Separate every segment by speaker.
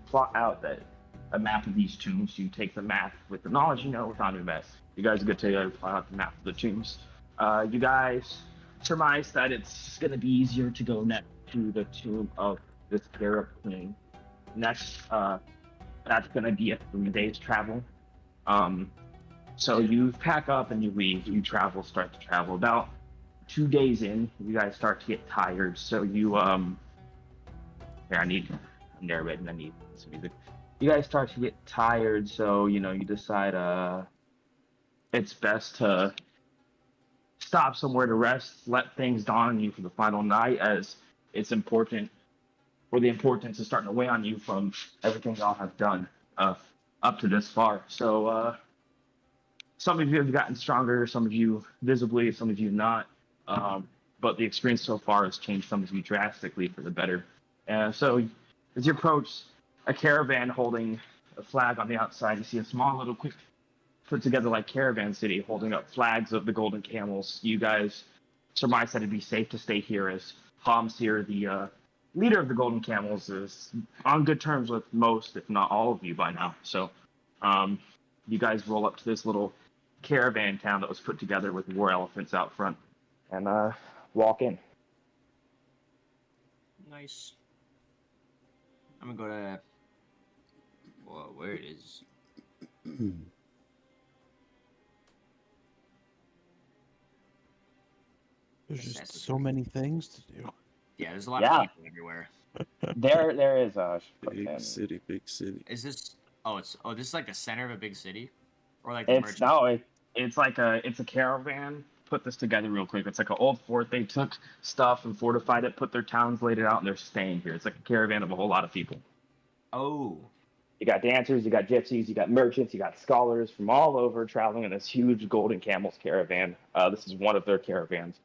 Speaker 1: plot out a map of these tombs. You take the map with the knowledge you know without a mess. You guys get to plot out the map of the tombs. You guys surmise that it's going to be easier to go next to the tomb of this Arab king. Next, that's going to be a 3 days travel. So you pack up and you leave. You start to travel. About 2 days in, you guys start to get tired. So you I'm narrating. I need some music. You guys start to get tired. So you decide it's best to stop somewhere to rest, let things dawn on you for the final night, as it's important, or the importance is starting to weigh on you from everything y'all have done up to this far. So some of you have gotten stronger, some of you visibly, some of you not. But the experience so far has changed some of you drastically for the better. So as you approach a caravan holding a flag on the outside, you see a small little quick put together like caravan city holding up flags of the golden camels. You guys surmise that it'd be safe to stay here, as Hams here, the leader of the golden camels, is on good terms with most, if not all of you by now. So you guys roll up to this little caravan town that was put together with war elephants out front and walk in.
Speaker 2: Nice. I'm gonna go to where it is.
Speaker 3: There's just so many things to do.
Speaker 2: Yeah, there's a lot of people everywhere.
Speaker 1: There is a
Speaker 3: big city.
Speaker 2: Is this? This is like the center of a big city, or like
Speaker 1: it's like it's a caravan. Put this together real quick. It's like an old fort. They took stuff and fortified it, put their towns, laid it out, and they're staying here. It's like a caravan of a whole lot of people.
Speaker 2: Oh.
Speaker 1: You got dancers, you got gypsies, you got merchants, you got scholars from all over traveling in this huge golden camels caravan. This is one of their caravans.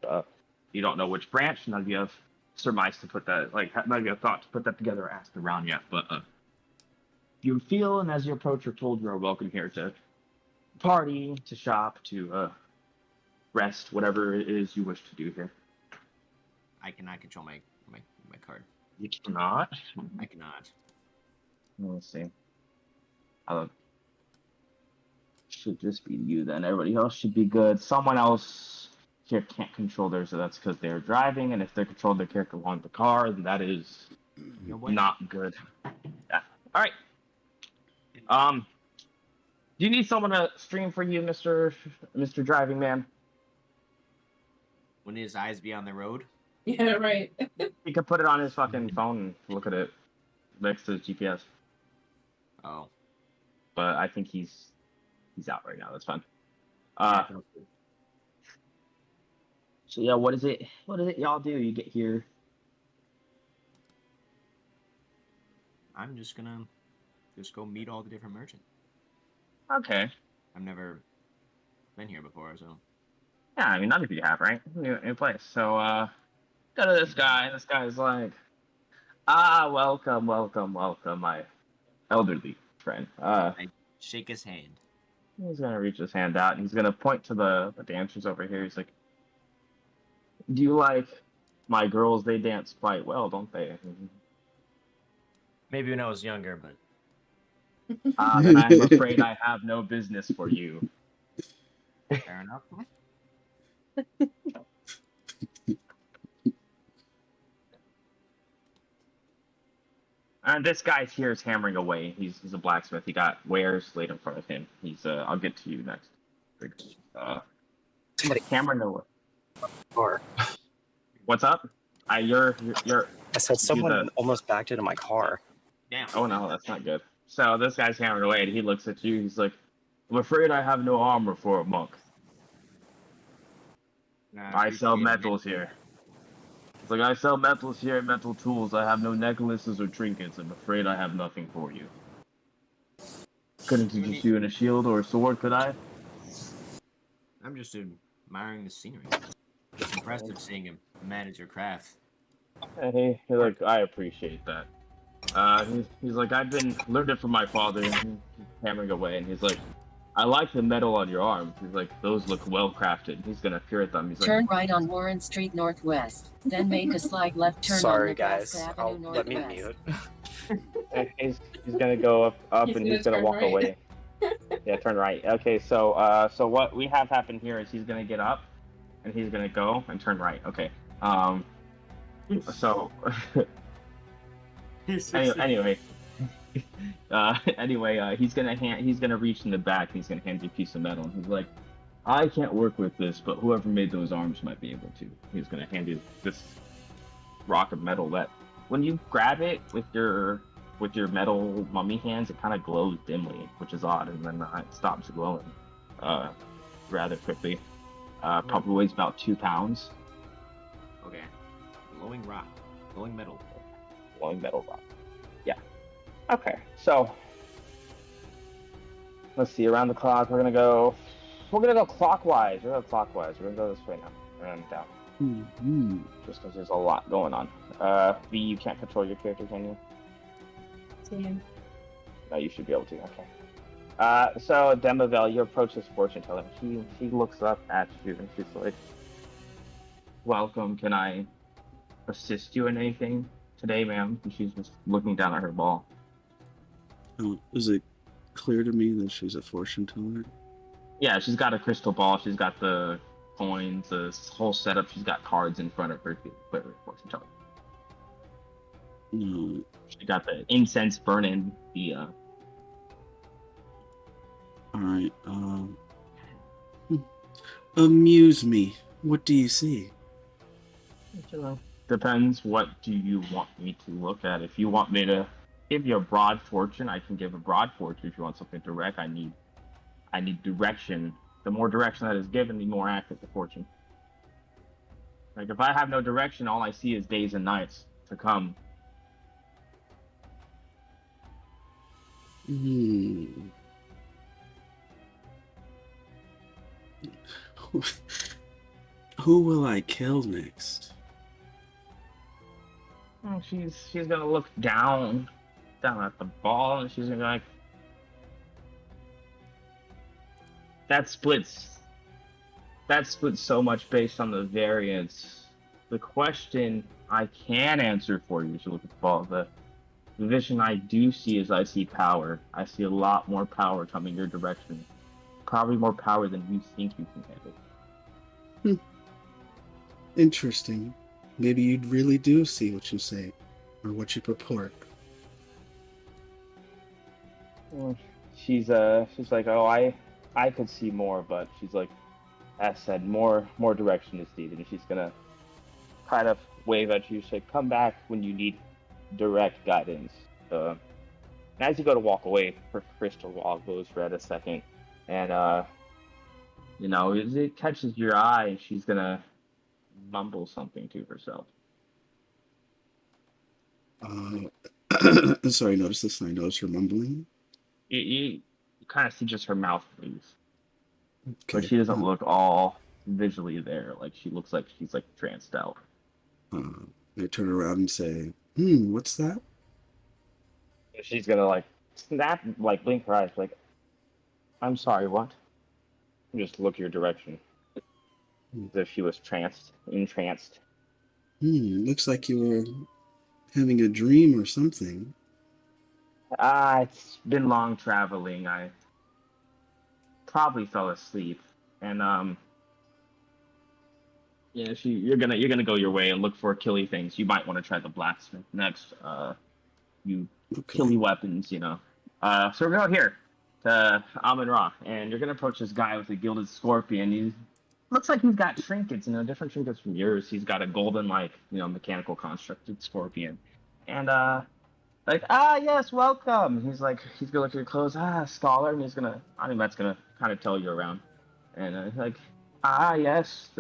Speaker 1: You don't know which branch. None of you have surmised to put that, none of you have thought to put that together or asked around yet. But you feel, and as you approach, you're told you are welcome here to party, to shop, to rest, whatever it is you wish to do here.
Speaker 2: I cannot control my card.
Speaker 1: You cannot?
Speaker 2: I cannot.
Speaker 1: Let's see. Should just be you then. Everybody else should be good. Someone else here can't control theirs, so that's because they're driving, and if they control their character along the car, then that is not good. Yeah. All right. Do you need someone to stream for you, Mr. Driving Man?
Speaker 2: Wouldn't his eyes be on the road?
Speaker 4: Yeah, right.
Speaker 1: He could put it on his fucking phone and look at it next to his GPS.
Speaker 2: Oh.
Speaker 1: But I think he's out right now. That's fine. So yeah, what is it y'all do? You get here.
Speaker 2: I'm just gonna go meet all the different merchants.
Speaker 1: Okay.
Speaker 2: I've never been here before, so.
Speaker 1: Yeah, I mean, none of you have, right? New place. So, go to this guy. This guy's like, welcome, my elderly friend.
Speaker 2: I shake his hand.
Speaker 1: He's gonna reach his hand out, and he's gonna point to the dancers over here. He's like, do you like my girls? They dance quite well, don't they?
Speaker 2: Maybe when I was younger, but...
Speaker 1: then I'm afraid I have no business for you.
Speaker 2: Fair enough.
Speaker 1: And this guy's here is hammering away. He's a blacksmith. He got wares laid in front of him. He's I'll get to you next.
Speaker 5: Somebody
Speaker 1: hammering away.
Speaker 5: Or
Speaker 1: what's up? You're.
Speaker 5: I said someone almost backed into my car.
Speaker 2: Damn.
Speaker 1: Oh no, that's not good. So this guy's hammering away, and he looks at you. He's like, "I'm afraid I have no armor for a monk. I sell metals here." It's like, I sell metals here, metal tools. I have no necklaces or trinkets. I'm afraid I have nothing for you. Couldn't interest you in a shield or a sword, could I?
Speaker 2: I'm just admiring the scenery. It's impressive seeing him manage your craft.
Speaker 1: Hey, like, I appreciate that. He's like, I've learned it from my father. He's hammering away, and he's like, I like the metal on your arms. He's like, those look well crafted. He's gonna peer at them. He's
Speaker 6: turn
Speaker 1: like,
Speaker 6: right on Warren Street Northwest, then make a slight left turn
Speaker 5: Sorry,
Speaker 6: on
Speaker 5: guys.
Speaker 6: Nebraska
Speaker 5: I'll
Speaker 6: Avenue
Speaker 5: let me
Speaker 6: Northwest.
Speaker 5: mute.
Speaker 1: He's gonna go up
Speaker 4: He's
Speaker 1: and
Speaker 4: gonna
Speaker 1: he's gonna
Speaker 4: turn
Speaker 1: walk
Speaker 4: right.
Speaker 1: away. Yeah, turn right. Okay, so what we have happen here is he's gonna get up and he's gonna go and turn right. Okay. So anyway, he's gonna reach in the back and he's gonna hand you a piece of metal and he's like, I can't work with this, but whoever made those arms might be able to. He's gonna hand you this rock of metal that when you grab it with your metal mummy hands, it kind of glows dimly, which is odd, and then it stops glowing rather quickly. Probably weighs about 2 pounds.
Speaker 2: Okay. Glowing rock. Glowing metal.
Speaker 1: Glowing metal rock. Yeah. Okay, so let's see. Around the clock, we're gonna go clockwise. We're gonna go clockwise. We're gonna go this way now, and down.
Speaker 3: Mm-hmm.
Speaker 1: Just because there's a lot going on. V, you can't control your character, can you?
Speaker 4: Damn.
Speaker 1: No, you should be able to. Okay. So Demavel, you approach this fortune teller. She looks up at you and she's like, "Welcome. Can I assist you in anything today, ma'am?" And she's just looking down at her ball.
Speaker 3: Is it clear to me that she's a fortune teller?
Speaker 1: Yeah, she's got a crystal ball. She's got the coins, the whole setup. She's got cards in front of her to clear fortune teller.
Speaker 3: No.
Speaker 1: She got the incense burning.
Speaker 3: All right. Amuse me. What do you see?
Speaker 1: Depends. What do you want me to look at? If you want me to give you a broad fortune, I can give a broad fortune. If you want something direct, I need direction. The more direction that is given, the more accurate the fortune. Like if I have no direction, all I see is days and nights to come.
Speaker 3: Who will I kill next?
Speaker 1: Oh, she's gonna look down at the ball, and she's gonna be like, that splits so much based on the variance. The question I can answer for you, she look at the ball. The vision I do see is I see power. I see a lot more power coming your direction. Probably more power than you think you can handle.
Speaker 3: Interesting. Maybe you really do see what you say, or what you purport.
Speaker 1: Well, she's like, oh, I could see more, but she's like, as said, more direction is needed, and she's gonna kind of wave at you, say, come back when you need direct guidance. And as you go to walk away, her crystal wall goes red a second, and as it catches your eye, she's gonna mumble something to herself.
Speaker 3: Sorry, notice this. I notice her mumbling.
Speaker 1: You kind of see just her mouth move,
Speaker 3: Okay.
Speaker 1: but she doesn't look all visually there. Like she looks like she's like tranced out.
Speaker 3: I turn around and say, what's that?
Speaker 1: She's gonna like snap, like blink her eyes, like, I'm sorry, what? And just look your direction, as if she was entranced.
Speaker 3: Looks like you were having a dream or something.
Speaker 1: It's been long traveling. I probably fell asleep, and you're gonna go your way and look for killy things. You might want to try the blacksmith next. Killy weapons, So we're going here to Amun Ra, and you're gonna approach this guy with a gilded scorpion. He looks like he's got trinkets, different trinkets from yours. He's got a golden, mechanical constructed scorpion, and yes, welcome. He's gonna look at your clothes, scholar, and that's gonna kind of tell you around, and yes,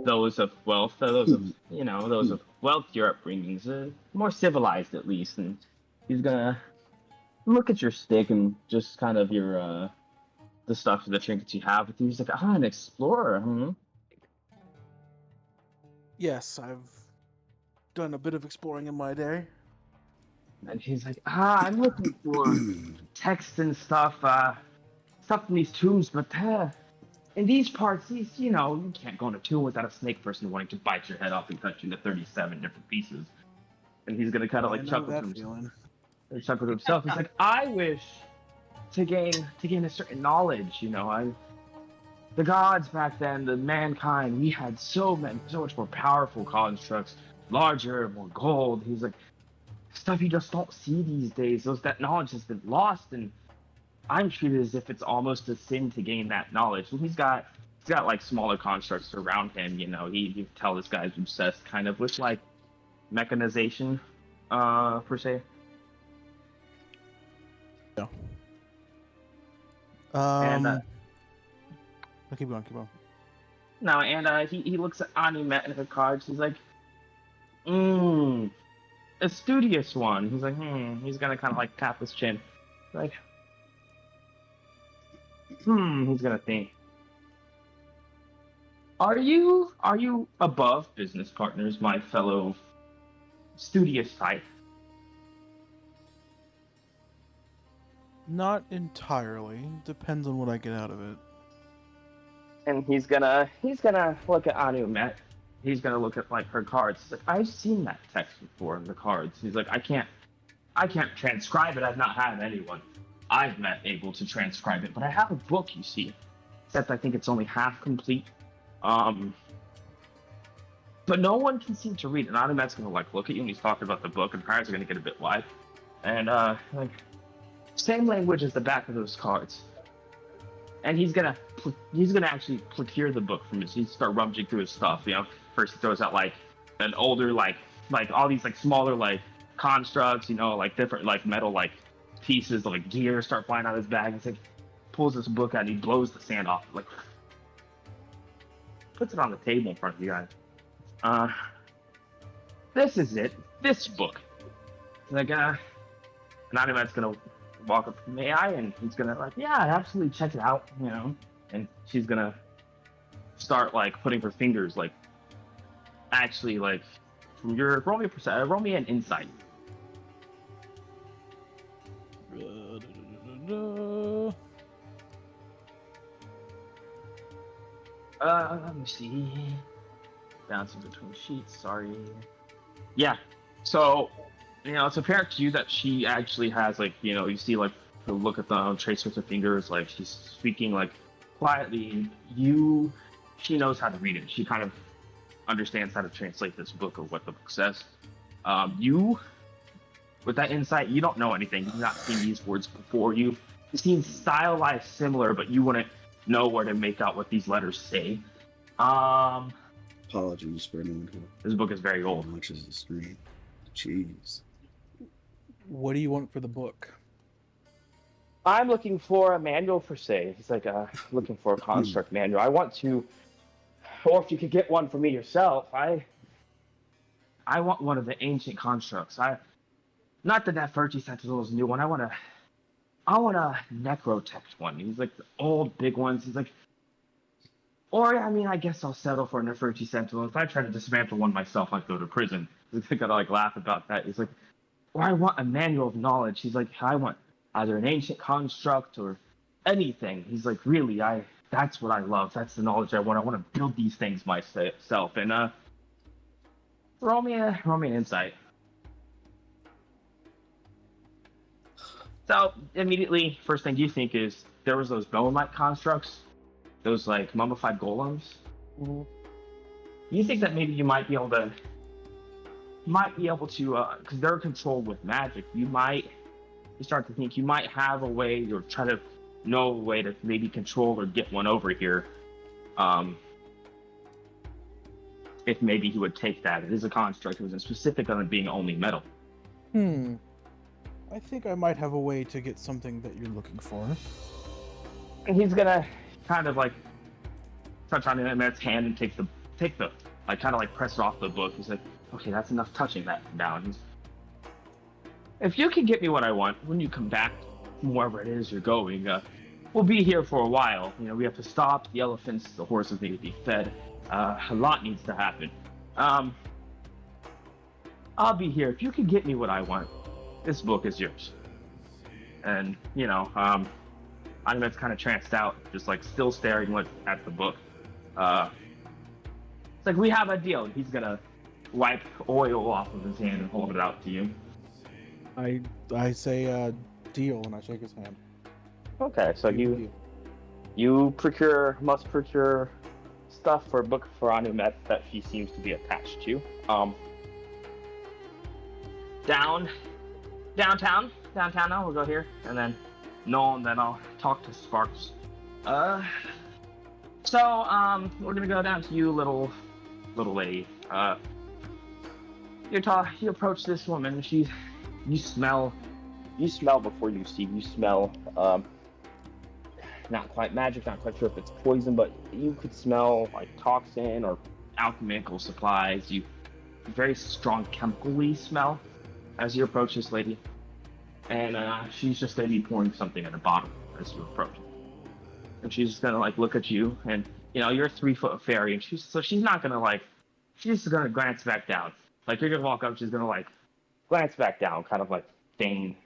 Speaker 1: those of wealth, those of wealth, your upbringings, more civilized at least, and he's gonna look at your stick and just kind of your the stuff, the trinkets you have with you. He's like, an explorer,
Speaker 6: Yes, I've done a bit of exploring in my day.
Speaker 1: And he's like, I'm looking for text and stuff in these tombs, but in these parts, you can't go in a tomb without a snake person wanting to bite your head off and cut you into 37 different pieces. And he's gonna kind of chuckle to himself. He's chuckled to himself. He's like, I wish to gain a certain knowledge. The gods back then, the mankind, we had so much more powerful constructs, larger, more gold. He's like, stuff you just don't see these days. That knowledge has been lost, and I'm treated as if it's almost a sin to gain that knowledge. And he's got like smaller constructs around him. You can tell this guy's obsessed kind of with like mechanization, per se.
Speaker 6: Yeah.
Speaker 1: And
Speaker 6: keep going.
Speaker 1: No, and he looks at Animet and her cards. He's like, a studious one. He's like, He's gonna kind of like tap his chin, like, He's gonna think. Are you above business partners, my fellow studious type?
Speaker 6: Not entirely. Depends on what I get out of it.
Speaker 1: And he's gonna look at Anumet. He's gonna look at like her cards. He's like, I've seen that text before in the cards. He's like, I can't transcribe it. I've not had anyone I've met able to transcribe it, but I have a book, you see. Except I think it's only half complete. But no one can seem to read it. And Anumet's gonna like look at you and he's talking about the book, and her eyes are gonna get a bit wide. And like, same language as the back of those cards. And he's gonna actually procure the book from his. He's start rummaging through his stuff. First he throws out like an older like all these like smaller like constructs. Like different like metal like pieces like gear start flying out of his bag. He's like pulls this book out and he blows the sand off. Like puts it on the table in front of you guys. This is it. This book. Like and Animat's gonna walk up, may I? And he's gonna like, yeah, absolutely, check it out, And she's gonna start like putting her fingers like, actually like, from your roll me an insight. Let me see. Bouncing between sheets. Sorry. Yeah. So. It's apparent to you that she actually has, like, you see, like, the look at the trace with her fingers, like, she's speaking, like, quietly. She knows how to read it. She kind of understands how to translate this book or what the book says. With that insight, you don't know anything. You've not seen these words before. You've seen stylized similar, but you wouldn't know where to make out what these letters say.
Speaker 3: Apologies for anyone who
Speaker 1: This book is very old.
Speaker 3: watches the screen. Jeez.
Speaker 6: What do you want for the book?
Speaker 1: I'm looking for a manual for say. He's like, looking for a construct manual. I want to, or if you could get one for me yourself, I want one of the ancient constructs. Not the Nefertiti Sentinel's new one. I want a Necrotech one. He's like the old big ones. He's like, or I guess I'll settle for a Nefertiti Sentinel. If I try to dismantle one myself, I'd go to prison. He's gonna like laugh about that. He's like, or I want a manual of knowledge. He's like, I want either an ancient construct or anything. He's like, really, that's what I love. That's the knowledge I want. I want to build these things myself. And roll me an insight. So immediately, first thing you think is there was those bone-like constructs, those like mummified golems.
Speaker 6: Mm-hmm.
Speaker 1: You think that maybe you might be able to, because they're controlled with magic. You start to think you might have a way, or try to know a way to maybe control or get one over here. If maybe he would take that. It is a construct. It was specific on it being only metal.
Speaker 6: I think I might have a way to get something that you're looking for.
Speaker 1: And he's gonna kind of like touch on Matt's hand and take the like kind of like press it off the book. He's like, okay, that's enough touching that down. If you can get me what I want when you come back from wherever it is you're going, we'll be here for a while. We have to stop the elephants, the horses need to be fed. A lot needs to happen. I'll be here. If you can get me what I want, this book is yours. And, Animet's kind of tranced out, just like still staring at the book. It's like, we have a deal. He's gonna wipe oil off of his hand and hold it out to you.
Speaker 6: I say deal and I shake his hand.
Speaker 1: Okay, so
Speaker 6: Deal.
Speaker 1: you must procure stuff for book for Anumet that she seems to be attached to. Downtown. Now we'll go here, and then Noel, and then I'll talk to Sparks. So we're gonna go down to you, little lady. You approach this woman. You smell before you see. You smell not quite magic, not quite sure if it's poison, but you could smell like toxin or alchemical supplies. You very strong chemically smell as you approach this lady, and she's just gonna be pouring something in a bottle as you approach, and she's just gonna like look at you, and you're a 3-foot fairy, and she's not gonna she's just gonna glance back down. Like you're gonna walk up, she's gonna like glance back down, kind of like feign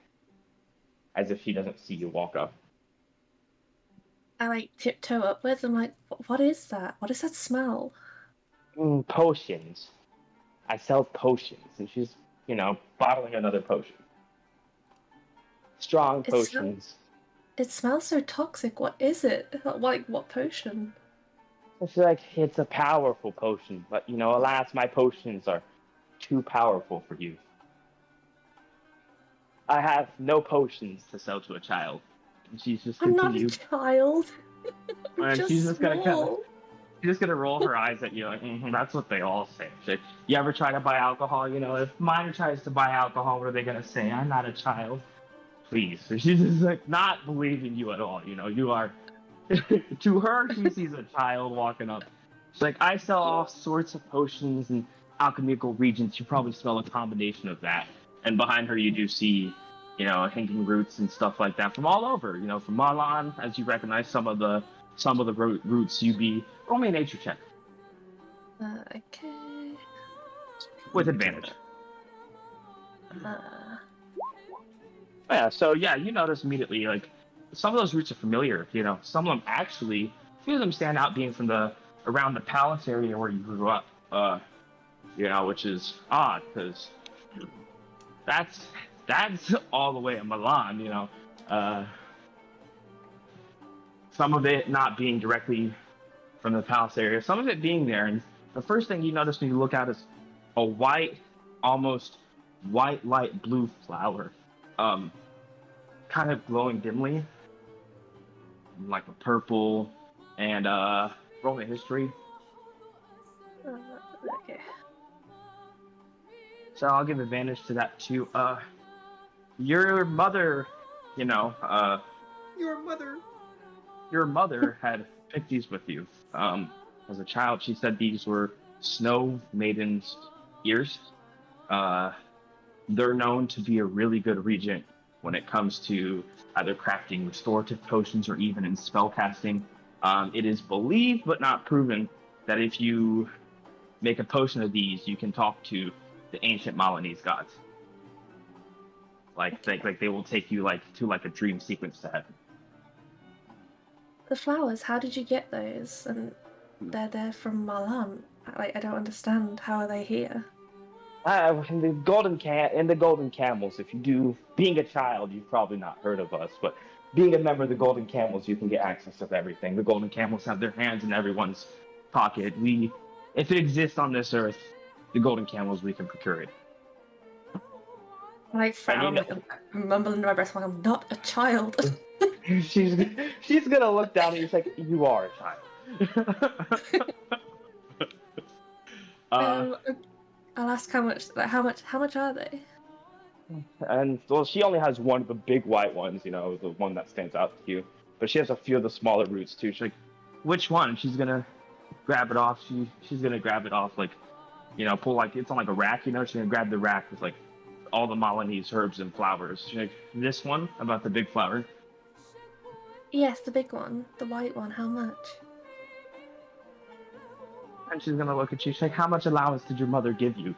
Speaker 1: as if she doesn't see you walk up.
Speaker 4: I like tiptoe upwards. I'm like, what is that? What is that smell?
Speaker 1: Potions. I sell potions, and she's bottling another potion. Strong potions.
Speaker 4: It smells so toxic. What is it? Like, what potion?
Speaker 1: I feel like it's a powerful potion, but alas, my potions are too powerful for you. I have no potions to sell to a child. And she's just
Speaker 4: I'm not
Speaker 1: continued.
Speaker 4: a child.
Speaker 1: And
Speaker 4: just
Speaker 1: she's just gonna
Speaker 4: small.
Speaker 1: she's just gonna roll her eyes at you like, that's what they all say. You ever try to buy alcohol? If Minor tries to buy alcohol, what are they gonna say? I'm not a child. Please. So she's just like not believing you at all. You are. To her, she sees a child walking up. She's like, I sell all sorts of potions and alchemical reagents. You probably smell a combination of that. And behind her, you do see, hanging roots and stuff like that from all over. From Marlon, as you recognize some of the roots. Roll me a nature check
Speaker 4: Okay.
Speaker 1: with advantage.
Speaker 4: Uh,
Speaker 1: Yeah. So yeah, you notice immediately like some of those roots are familiar. Some of them actually, a few of them stand out being from around the palace area where you grew up. Which is odd because that's all the way in Milan. Some of it not being directly from the palace area, some of it being there. And the first thing you notice when you look out is a white, almost white light blue flower, kind of glowing dimly, like a purple. And roll me history.
Speaker 4: okay.
Speaker 1: So I'll give advantage to that too. Your mother, your mother had picked these with you. As a child, she said these were Snow Maiden's ears. They're known to be a really good regent when it comes to either crafting restorative potions or even in spellcasting. It is believed, but not proven, that if you make a potion of these, you can talk to the ancient Milanese gods. Like they will take you to a dream sequence to heaven.
Speaker 4: The flowers, how did you get those? And they're from Milan. I don't understand. How are they here?
Speaker 1: In the golden camels. Being a child, you've probably not heard of us, but being a member of the golden camels, you can get access to everything. The golden camels have their hands in everyone's pocket. If it exists on this earth, the golden camels, we can procure it.
Speaker 4: I frown, I'm mumbling under my breath, like I'm not a child.
Speaker 1: she's gonna look down at you, like, you are a child.
Speaker 4: I'll ask how much are they?
Speaker 1: And well, she only has one of the big white ones, the one that stands out to you. But she has a few of the smaller roots too. She's like, which one? She's gonna grab it off. She's gonna grab it off, pull it's on a rack, She's gonna grab the rack with all the Milanese herbs and flowers. She's like, this one about the big flower.
Speaker 4: Yes, the big one, the white one. How much?
Speaker 1: And she's gonna look at you. She's like, how much allowance did your mother give you?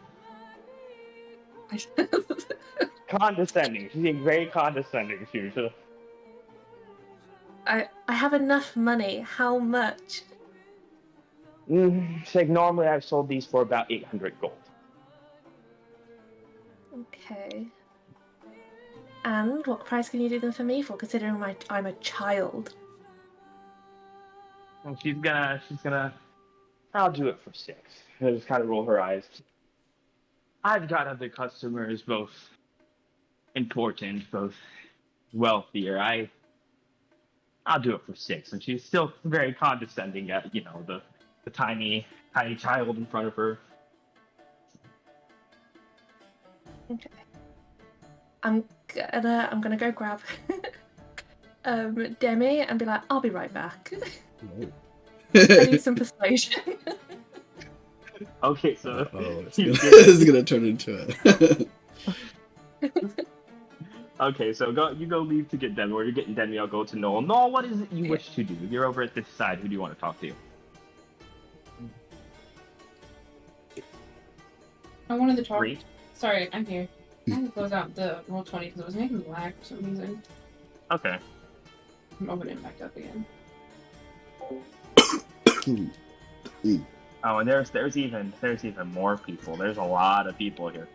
Speaker 1: Condescending. She's being very condescending.
Speaker 4: I have enough money. How much?
Speaker 1: She's like, normally I've sold these for about 800 gold.
Speaker 4: Okay. And what price can you do them for me for, considering I'm a child?
Speaker 1: And she's gonna, I'll do it for 6. She'll just kind of roll her eyes. I've got other customers, both important, both wealthier. I'll do it for 6. And she's still very condescending at, the tiny child in front of her.
Speaker 4: Okay. I'm gonna go grab Demi and be like, I'll be right back. I need some persuasion.
Speaker 1: Okay, so
Speaker 3: it's gonna turn into it.
Speaker 1: Okay, so you go leave to get Demi, or you're getting Demi. I'll go to Noel. Noel, what is it you wish to do? You're over at this side. Who do you want to talk to?
Speaker 7: I wanted to talk.
Speaker 1: 3.
Speaker 7: Sorry, I'm here. I had to close out the Roll20 because it was making me lag for some reason.
Speaker 1: Okay.
Speaker 7: I'm opening it back up again.
Speaker 1: Oh, and there's even more people. There's a lot of people here.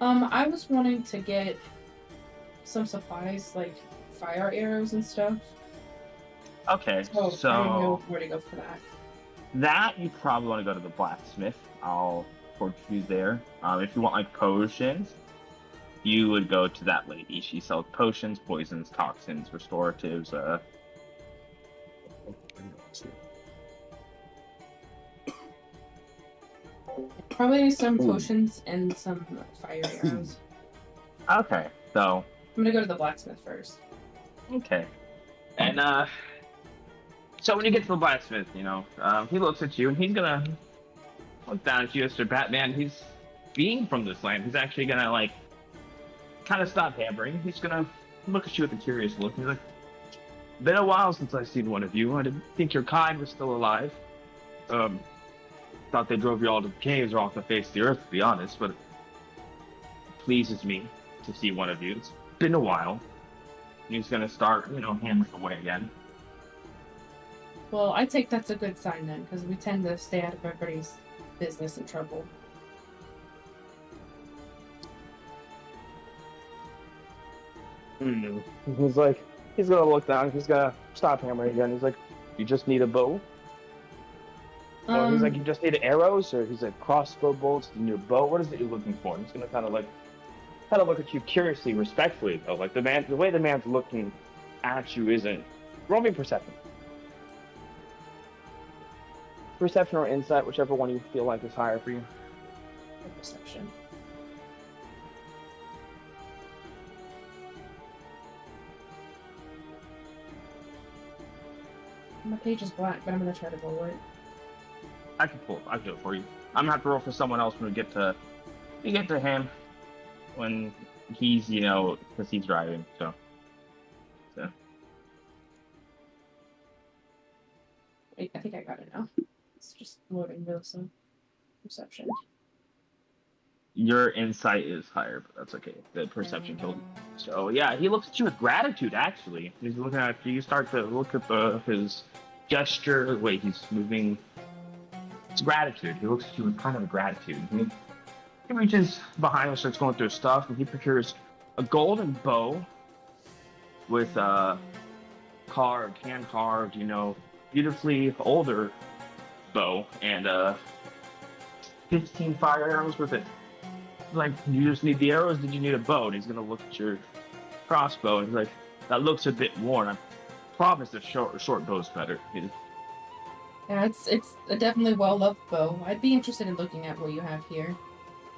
Speaker 7: I was wanting to get some supplies like fire arrows and stuff.
Speaker 1: Okay,
Speaker 7: So I don't know where to go for that.
Speaker 1: That you probably want to go to the blacksmith. I'll port you there. If you want like potions, you would go to that lady. She sells potions, poisons, toxins, restoratives.
Speaker 7: Probably some potions and some fire arrows.
Speaker 1: Okay, so
Speaker 7: I'm gonna go to the blacksmith first.
Speaker 1: okay, and so when you get to the blacksmith, he looks at you and he's gonna look down at you, Mr. Batman. He's being from this land. He's actually gonna kind of stop hammering. He's gonna look at you with a curious look. He's like, "Been a while since I've seen one of you. I didn't think your kind was still alive. Thought they drove you all to the caves or off the face of the earth, to be honest, but it pleases me to see one of you. It's been a while." And he's gonna start, hammering away again.
Speaker 7: Well, I take that's a good sign then, because we tend to stay out of everybody's business and trouble.
Speaker 1: He's like, he's gonna look down. He's gonna stop hammering again. He's like, "You just need a bow?" Or he's like, "You just need arrows?" Or he's like, "Crossbow bolts, you need a bow." What is it you're looking for? And he's gonna kind of look at you curiously, respectfully though. Like the way the man's looking at you isn't. Roll me perception. Perception or insight, whichever one you feel like is higher for you.
Speaker 7: Perception. My page is black, but I'm gonna try to roll it.
Speaker 1: I can do it for you. I'm gonna have to roll for someone else when we get to him, when he's because he's driving. So.
Speaker 7: Wait, I think I got it now. It's just loading real slow. Perception.
Speaker 1: Your insight is higher, but that's okay. The perception killed him. So yeah, he looks at you with gratitude. Actually, he's looking at you. You start to look at his gesture, the way he's moving. It's gratitude. He looks at you with kind of gratitude. He reaches behind him, starts going through his stuff, and he procures a golden bow with hand carved, beautifully older bow, and 15 fire arrows with it. Like, you just need the arrows? Did you need a bow? And he's gonna look at your crossbow and he's like, "That looks a bit worn. I promise the short bow's better."
Speaker 7: Yeah, it's a definitely well-loved bow. I'd be interested in looking at what you have here.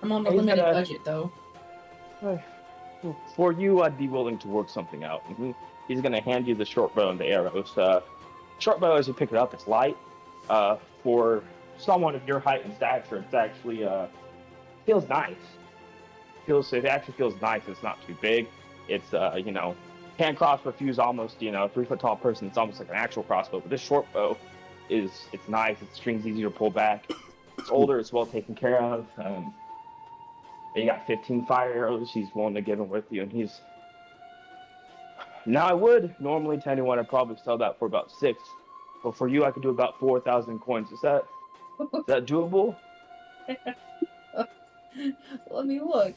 Speaker 7: I'm on a limited budget, though.
Speaker 1: For you, I'd be willing to work something out. He's gonna hand you the short bow and the arrows. Short bow, as you pick it up, it's light. For someone of your height and stature, it's actually feels nice. It actually feels nice. It's not too big. It's hand crossbow fuse almost 3 foot tall person. It's almost like an actual crossbow. But this short bow it's nice. Its string's easy to pull back. It's older. It's well taken care of. You got 15 fire arrows. He's willing to give them with you, and he's. Now I would normally to anyone I'd probably sell that for about 6, but for you I could do about 4,000 coins. Is that doable?
Speaker 7: Let me look.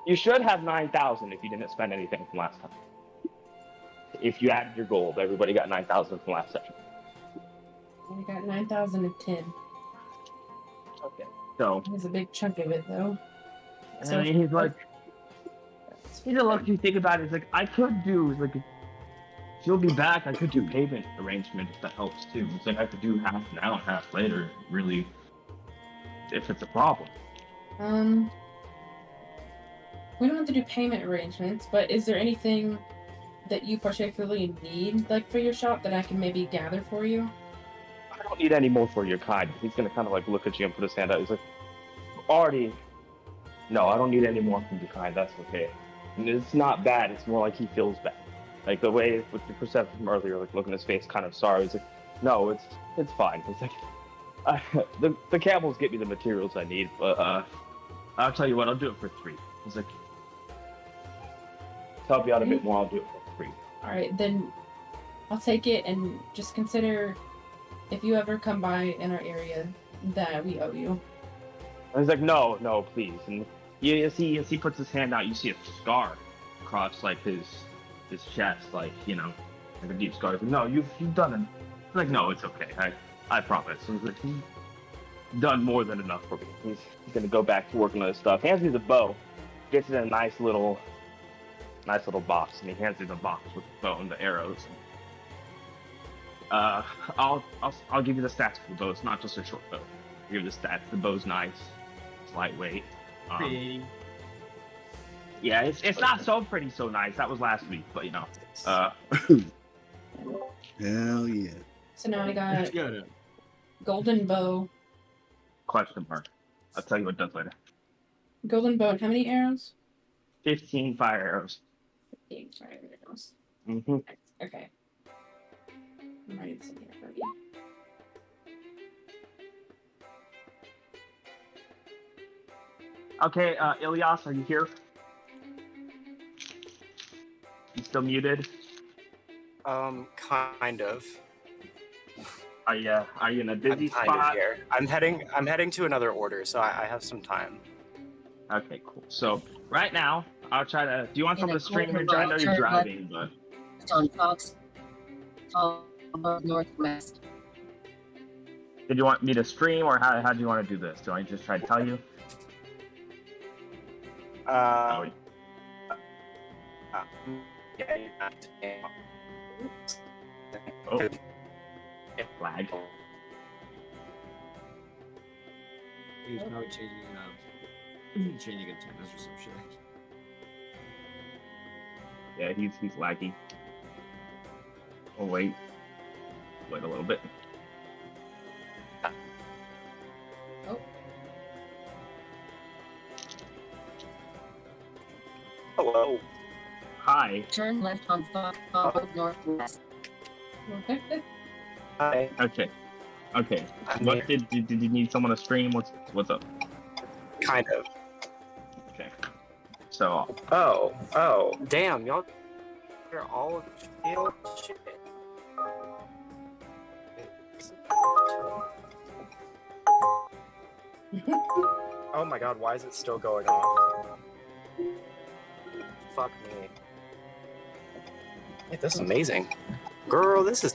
Speaker 1: You should have 9,000 if you didn't spend anything from last time. If you added your gold, everybody got 9,000 from last session.
Speaker 7: I got 9,010.
Speaker 1: Okay. So
Speaker 7: There's a big chunk of it though.
Speaker 1: and he's like, he's a look. You think about it. He's like, I could do like, she'll be back. I could do payment arrangement if that helps too. It's like I could do half now and half later. Really, if it's a problem.
Speaker 7: We don't have to do payment arrangements, but is there anything that you particularly need, like for your shop, that I can maybe gather for you?
Speaker 1: I don't need any more for your kind. He's gonna kind of like look at you and put his hand out. He's like, already. No, I don't need any more from your kind. That's okay. And it's not bad. It's more like he feels bad. Like the way with the perception from earlier, like looking at his face, kind of sorry. He's like, no, it's fine. It's like, the camels get me the materials I need, but I'll tell you what, I'll do it for 3. He's like, to help you out a bit more, I'll do it for 3.
Speaker 7: All right, then I'll take it, and just consider if you ever come by in our area that we owe you.
Speaker 1: And he's like, no, please. And as he puts his hand out, you see a scar across like his chest, like, you know, like a deep scar. He's like, no, you've done it. He's like, no, it's okay. I promise. So he's like, he's done more than enough for me. He's gonna go back to working on his stuff. Hands me the bow, gets it in a nice little box, and he hands me the box with the bow and the arrows. I'll give you the stats for the bow. It's not just a short bow. I'll give you the stats. The bow's nice. It's lightweight. Yeah, it's not so pretty, so nice. That was last week, but you know.
Speaker 3: Hell yeah.
Speaker 7: So now I got golden bow.
Speaker 1: Question mark. I'll tell you what it does later.
Speaker 7: Golden bow. And how many arrows?
Speaker 1: 15 fire arrows.
Speaker 7: 15 fire arrows.
Speaker 1: Mm-hmm.
Speaker 7: Okay. I'm writing this in here for you.
Speaker 1: Okay, Ilyas, are you here? You still muted?
Speaker 5: Kind of.
Speaker 1: Are you in a busy
Speaker 5: I'm kind
Speaker 1: spot?
Speaker 5: of here. I'm heading to another order, so I have some time.
Speaker 1: Okay, cool. So right now, I'll try to. Do you want someone to stream here? I know you're driving, but.
Speaker 8: On Fox, northwest.
Speaker 1: Did you want me to stream, or how do you want to do this? Do I just try to tell you?
Speaker 5: Yeah, you have to.
Speaker 1: Oh. Flag.
Speaker 2: He's probably changing antennas or some shit.
Speaker 1: Yeah, he's laggy. Oh wait a little bit.
Speaker 7: Oh.
Speaker 5: Hello.
Speaker 1: Hi.
Speaker 8: Turn left on Fox northwest.
Speaker 5: Hi.
Speaker 1: Okay. What did you need someone to stream? What's up?
Speaker 5: Kind of.
Speaker 1: Okay. So.
Speaker 5: Oh, damn, y'all hear all of the shit. Oh my god, why is it still going on? Fuck me. Hey, this is amazing. Girl, this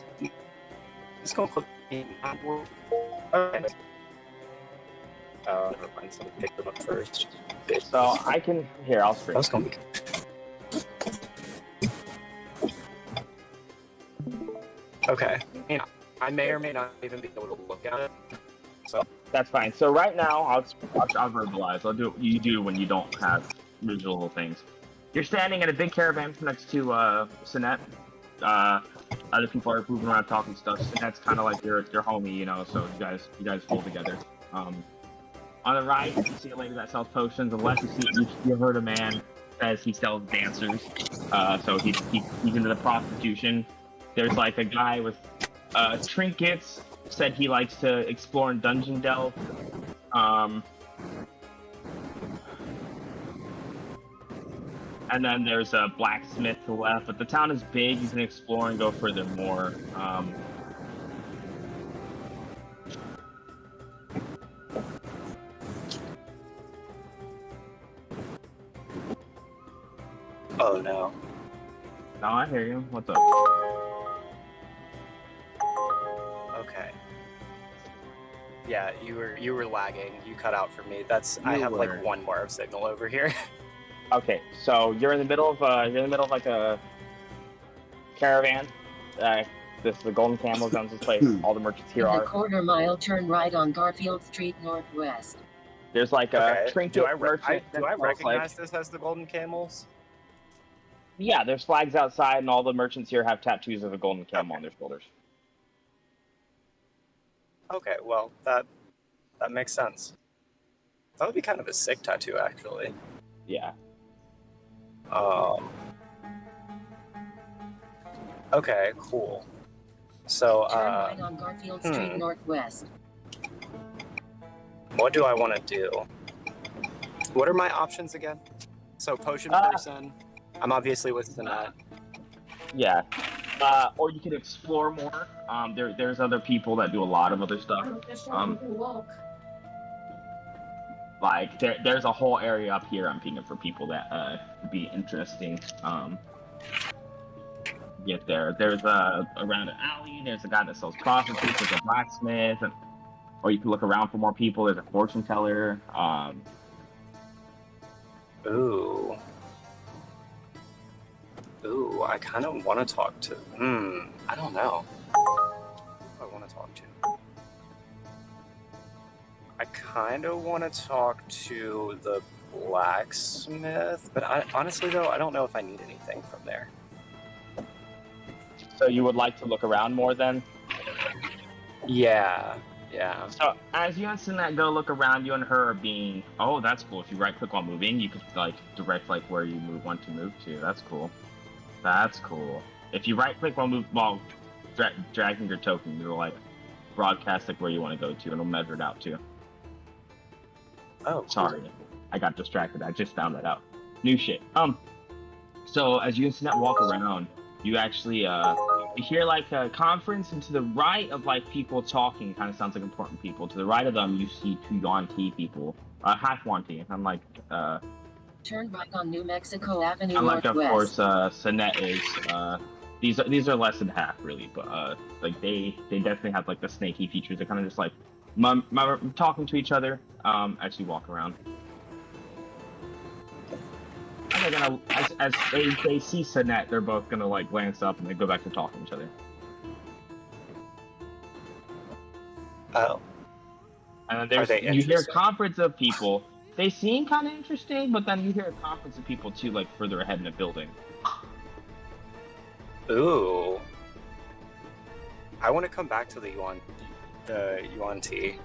Speaker 5: gonna put me in world. Okay. Oh, never mind, somebody pick them up first. Bitch.
Speaker 1: So I can I'll stream.
Speaker 5: That's gonna be okay. Yeah, I may or may not even be able to look at it. So
Speaker 1: That's fine. So right now, I'll verbalize. I'll do what you do when you don't have visual things. You're standing at a big caravan next to Sinette. Other people are moving around talking stuff. Sinette's kind of like your homie, you know. So you guys hold together. On the right, you see a lady that sells potions. On the left, you heard a man says he sells dancers. So he's into the prostitution. There's like a guy with trinkets. Said he likes to explore and dungeon delve. And then there's a blacksmith to the left, but the town is big. You can explore and go furthermore.
Speaker 5: Oh no.
Speaker 1: No, I hear you. What's up?
Speaker 5: Okay. Yeah, you were lagging. You cut out for me. I have like one bar of signal over here.
Speaker 1: Okay, so you're in the middle of like a caravan. This is the Golden Camel owns this place. All the merchants here
Speaker 8: In the
Speaker 1: are.
Speaker 8: quarter mile, turn right on Garfield Street Northwest.
Speaker 1: There's like a trinket
Speaker 5: Do I
Speaker 1: merchant.
Speaker 5: recognize this as the Golden Camels?
Speaker 1: Yeah, there's flags outside, and all the merchants here have tattoos of a golden camel on their shoulders.
Speaker 5: Okay, well that makes sense. That would be kind of a sick tattoo, actually.
Speaker 1: Yeah.
Speaker 5: Okay, cool. So,
Speaker 8: Turn right on Garfield Street Northwest.
Speaker 5: What do I want to do? What are my options again? So, potion person. I'm obviously with Sinat.
Speaker 1: Yeah. Or you could explore more. There's other people that do a lot of other stuff. Like there's a whole area up here I'm thinking for people that would be interesting. Get there. There's around an alley. There's a guy that sells prostitutes. There's a blacksmith, or you can look around for more people. There's a fortune teller.
Speaker 5: Ooh, I kind of want to talk to. I don't know. Who do I want to talk to? I kind of want to talk to the blacksmith, but honestly, though, I don't know if I need anything from there.
Speaker 1: So you would like to look around more then?
Speaker 5: Yeah.
Speaker 1: So as you and Sinat go look around, you and her are being. Oh, that's cool. If you right click while moving, you could like direct like where you want to move to. That's cool. That's cool. If you right click while dragging your token, you'll like broadcast like where you want to go to, and it'll measure it out too.
Speaker 5: Oh, cool.
Speaker 1: Sorry, I got distracted. I just found that out. New shit. So as you and Sinat walk around, you actually you hear like a conference, and to the right of like people talking, kind of sounds like important people. To the right of them, you see two Yuan Ti people, half Yuan Ti. I'm like,
Speaker 8: turn right on New Mexico Avenue
Speaker 1: unlike
Speaker 8: Northwest.
Speaker 1: of course, Sinat is. These are less than half really, but like they definitely have like the snaky features. They're kind of just like talking to each other as you walk around. And they're gonna, as they see Sinat, they're both gonna like glance up and they go back to talking to each other.
Speaker 5: Oh.
Speaker 1: And then you hear a conference of people. They seem kind of interesting, but then you hear a conference of people too, like further ahead in the building.
Speaker 5: Ooh. I want to come back to the Yuan Ti.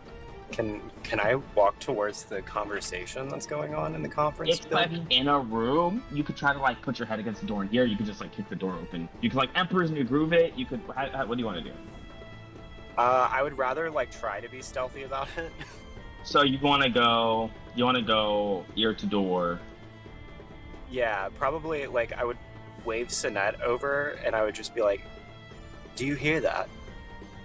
Speaker 5: Can I walk towards the conversation that's going on in the conference
Speaker 1: It's
Speaker 5: building?
Speaker 1: like in a room. You could try to like put your head against the door in here. You could just like kick the door open. You could like Emperor's New Groove it. You could. What do you want to do?
Speaker 5: I would rather like try to be stealthy about it.
Speaker 1: So you want to go ear to door.
Speaker 5: Yeah, probably like I would wave Sinat over and I would just be like, "Do you hear that?"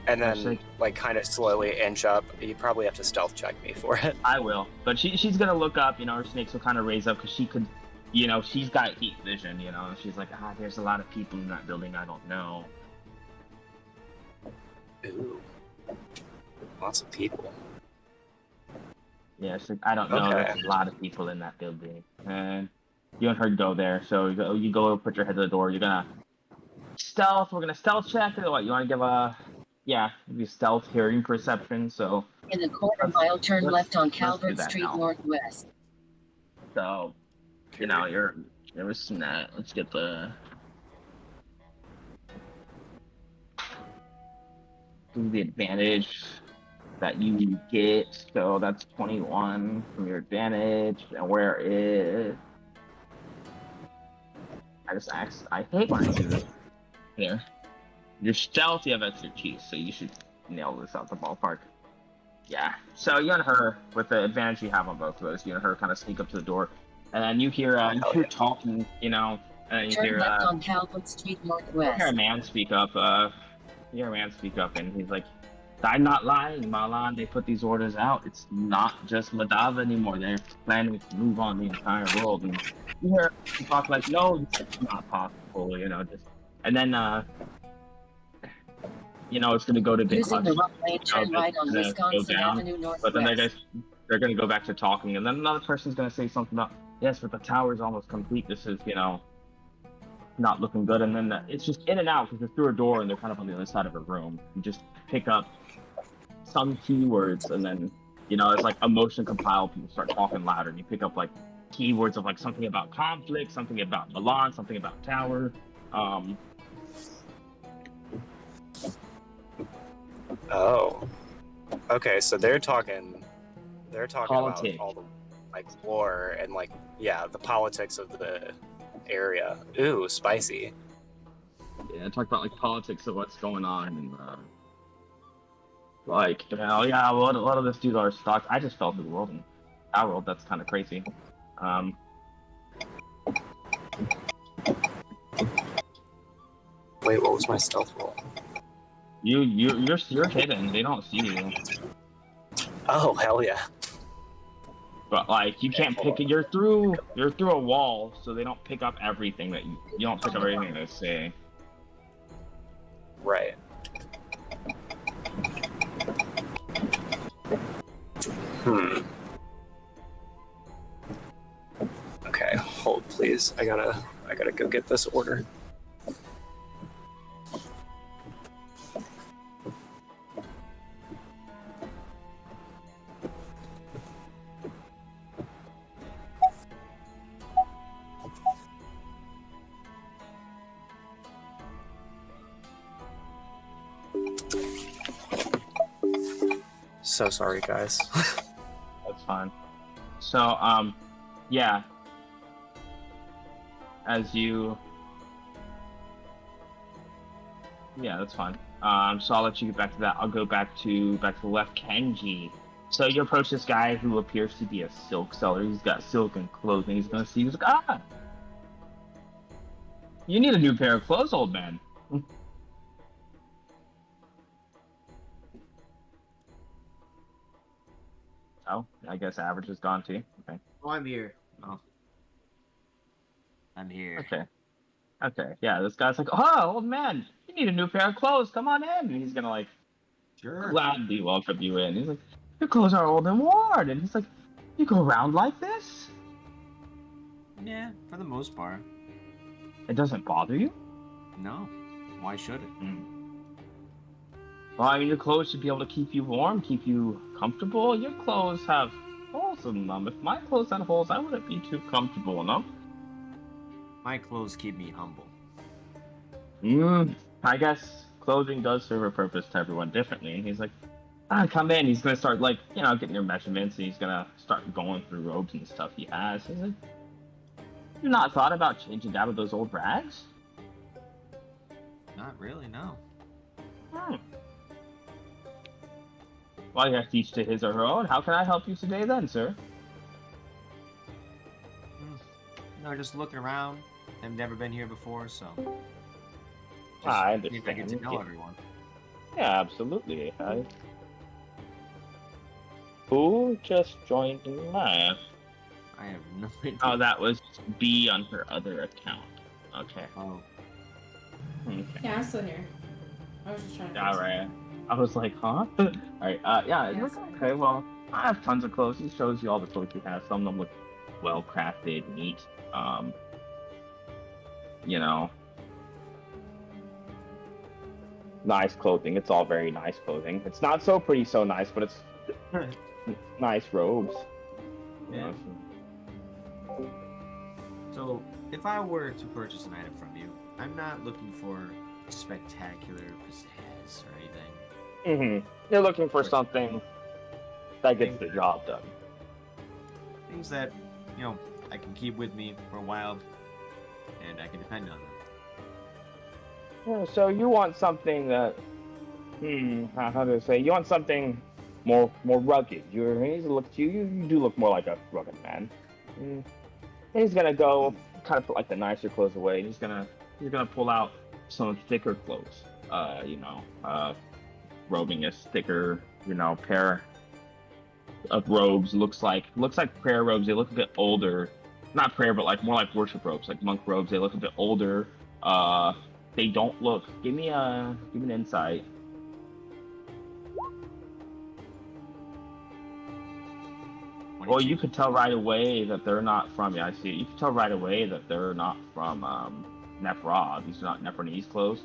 Speaker 5: And then like kind of slowly inch up. You'd probably have to stealth check me for it.
Speaker 1: I will, but she's gonna look up. You know, her snakes will kind of raise up because she could. You know, she's got heat vision. You know, and she's like, there's a lot of people in that building. I don't know.
Speaker 5: Ooh, lots of people.
Speaker 1: Yeah, she's like, I don't know.
Speaker 5: Okay.
Speaker 1: There's a lot of people in that building, and you and her go there. So you go put your head to the door. You're gonna stealth. We're gonna stealth check. Or what? You want to give a maybe stealth hearing perception. So
Speaker 8: In the quarter mile, turn left on Calvert
Speaker 1: that
Speaker 8: Street
Speaker 1: now.
Speaker 8: Northwest.
Speaker 1: So, you know, you're missing that. Let's get the advantage that you get. So that's 21 from your advantage. And where is? I hate when I do this. Here. Your stealth, you have expertise, so you should nail this out the ballpark. Yeah. So you and her, with the advantage you have on both of those, you and her kind of sneak up to the door, and then you hear talking, you know, and you
Speaker 8: Turn
Speaker 1: hear
Speaker 8: left on Calvert Street Northwest.
Speaker 1: you hear a man speak up. And he's like, I'm not lying, Malan. They put these orders out. It's not just Ladava anymore. They're planning to move on the entire world. And you hear people talk like, no, it's not possible, you know, and then, you know, it's going to go to big
Speaker 8: Using the right lane, turn right on
Speaker 1: go
Speaker 8: Wisconsin
Speaker 1: down.
Speaker 8: Avenue
Speaker 1: But then
Speaker 8: Northwest.
Speaker 1: they're going to go back to talking. And then another person's going to say something about, yes, but the tower's almost complete. This is, you know, not looking good. And then it's just in and out because they're through a door and they're kind of on the other side of a room. You just pick up some keywords and then, you know, it's like emotion compiled. People start talking louder and you pick up like keywords of like something about conflict, something about Milan, something about tower.
Speaker 5: Oh. Okay, so they're talking
Speaker 1: Politics.
Speaker 5: about all the like lore and like the politics of the area. Ooh, spicy.
Speaker 1: Yeah, talk about like politics of what's going on and like, you know, yeah, a lot of this dude are stocks. I just fell through the world and our world. That's kind of crazy.
Speaker 5: Wait, what was my stealth roll?
Speaker 1: You're hidden. They don't see you.
Speaker 5: Oh, hell yeah.
Speaker 1: But like you can't pick it. You're through a wall, so they don't pick up everything that you don't pick up everything they say.
Speaker 5: Right. Okay, hold please. I gotta go get this order. So sorry, guys.
Speaker 1: That's fine. So, yeah. Yeah, that's fine. So I'll let you get back to that. I'll go back to the left, Kenji. So you approach this guy who appears to be a silk seller. He's got silken clothing. He's gonna see you. He's like, ah! You need a new pair of clothes, old man. Oh, I guess average is gone too. Okay.
Speaker 2: Oh, I'm here. Oh. I'm here.
Speaker 1: Okay. Yeah, this guy's like, oh, old man, you need a new pair of clothes. Come on in. And he's gonna like gladly welcome you in. He's like, your clothes are old and worn. And he's like, you go around like this?
Speaker 2: Yeah, for the most part.
Speaker 1: It doesn't bother you?
Speaker 2: No. Why should it?
Speaker 1: Well, I mean, your clothes should be able to keep you warm, keep you comfortable. Your clothes have holes in them. If my clothes had holes, I wouldn't be too comfortable enough.
Speaker 2: My clothes keep me humble.
Speaker 1: I guess clothing does serve a purpose to everyone differently. And he's like, come in. He's going to start, like, you know, getting your measurements, and he's going to start going through robes and stuff he has. He's like, you not thought about changing out of those old rags?
Speaker 2: Not really, no.
Speaker 1: Well, you have to each to his or her own. How can I help you today then, sir?
Speaker 2: No, just looking around. I've never been here before, so...
Speaker 1: I understand.
Speaker 2: I get to know everyone.
Speaker 1: Yeah, absolutely. Who just joined my...
Speaker 2: I have no idea.
Speaker 1: Oh, that was B on her other account. Okay.
Speaker 2: Oh.
Speaker 1: Okay.
Speaker 7: Yeah, I'm still here. I was just trying to.
Speaker 1: Alright. I was like, huh? Alright, yeah,
Speaker 7: Yeah,
Speaker 1: okay, well, I have tons of clothes. He shows you all the clothes he has. Some of them look well crafted, neat. You know, nice clothing. It's all very nice clothing. It's not so pretty, so nice, but it's nice robes.
Speaker 2: Yeah. So, if I were to purchase an item from you, I'm not looking for spectacular pizzazz or anything.
Speaker 1: You're looking for something that gets the job done.
Speaker 2: Things that, you know, I can keep with me for a while, and I can depend on them.
Speaker 1: Yeah, so you want something that, how do I say? You want something more rugged. He's look to you. You do look more like a rugged man. He's gonna go kind of put like the nicer clothes away. He's gonna pull out some thicker clothes. robing a thicker, pair of robes. Looks like prayer robes. They look a bit older. Not prayer, but like more like worship robes, like monk robes. They look a bit older. They don't look. Give me an insight. Well, you could tell right away that they're not from. Yeah, I see it. You could tell right away that they're not from Nephra. These are not Nephrese clothes.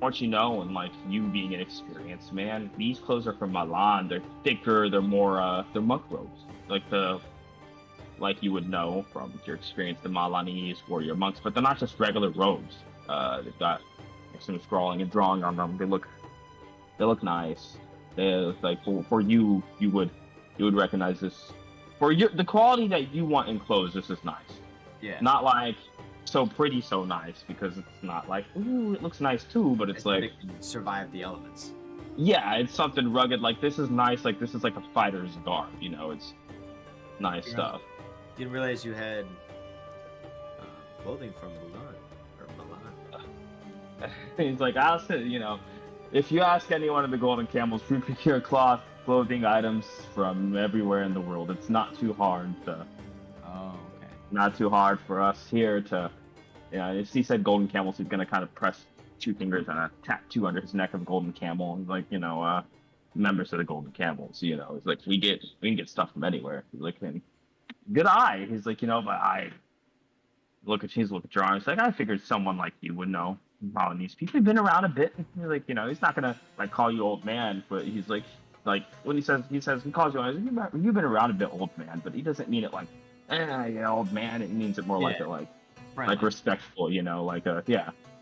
Speaker 1: Once you know, and like you being an experienced man, these clothes are from Milan. They're thicker. They're more. They're monk robes, like you would know from your experience, the Milanese warrior monks. But they're not just regular robes. They've got some scrawling and drawing on them. They look nice. They like for you would recognize this. For the quality that you want in clothes, this is nice.
Speaker 2: Yeah.
Speaker 1: Not like so pretty, so nice, because it's not like, ooh, it looks nice too, but it's like,
Speaker 2: it can survive the elements.
Speaker 1: Yeah, it's something rugged. Like, this is nice. Like, this is like a fighter's garb. It's nice stuff.
Speaker 2: Didn't realize you had clothing from Milan.
Speaker 1: He's like, I'll say, if you ask anyone of the Golden Camels, we procure cloth, clothing items from everywhere in the world. It's not too hard to.
Speaker 2: Oh, okay.
Speaker 1: Not too hard for us here to. If he said Golden Camels, he's gonna kind of press 2 fingers and a tattoo under his neck of Golden Camel, and like, members of the Golden Camels. It's like we can get stuff from anywhere. He's like, good eye. He's like, but I look at your arm. He's like, I figured someone like you would know. Milanese people have been around a bit. He's like, he's not gonna like call you old man, but he's like when he calls you old, you've been around a bit, old man, but he doesn't mean it like, old man. It means it more like respectful,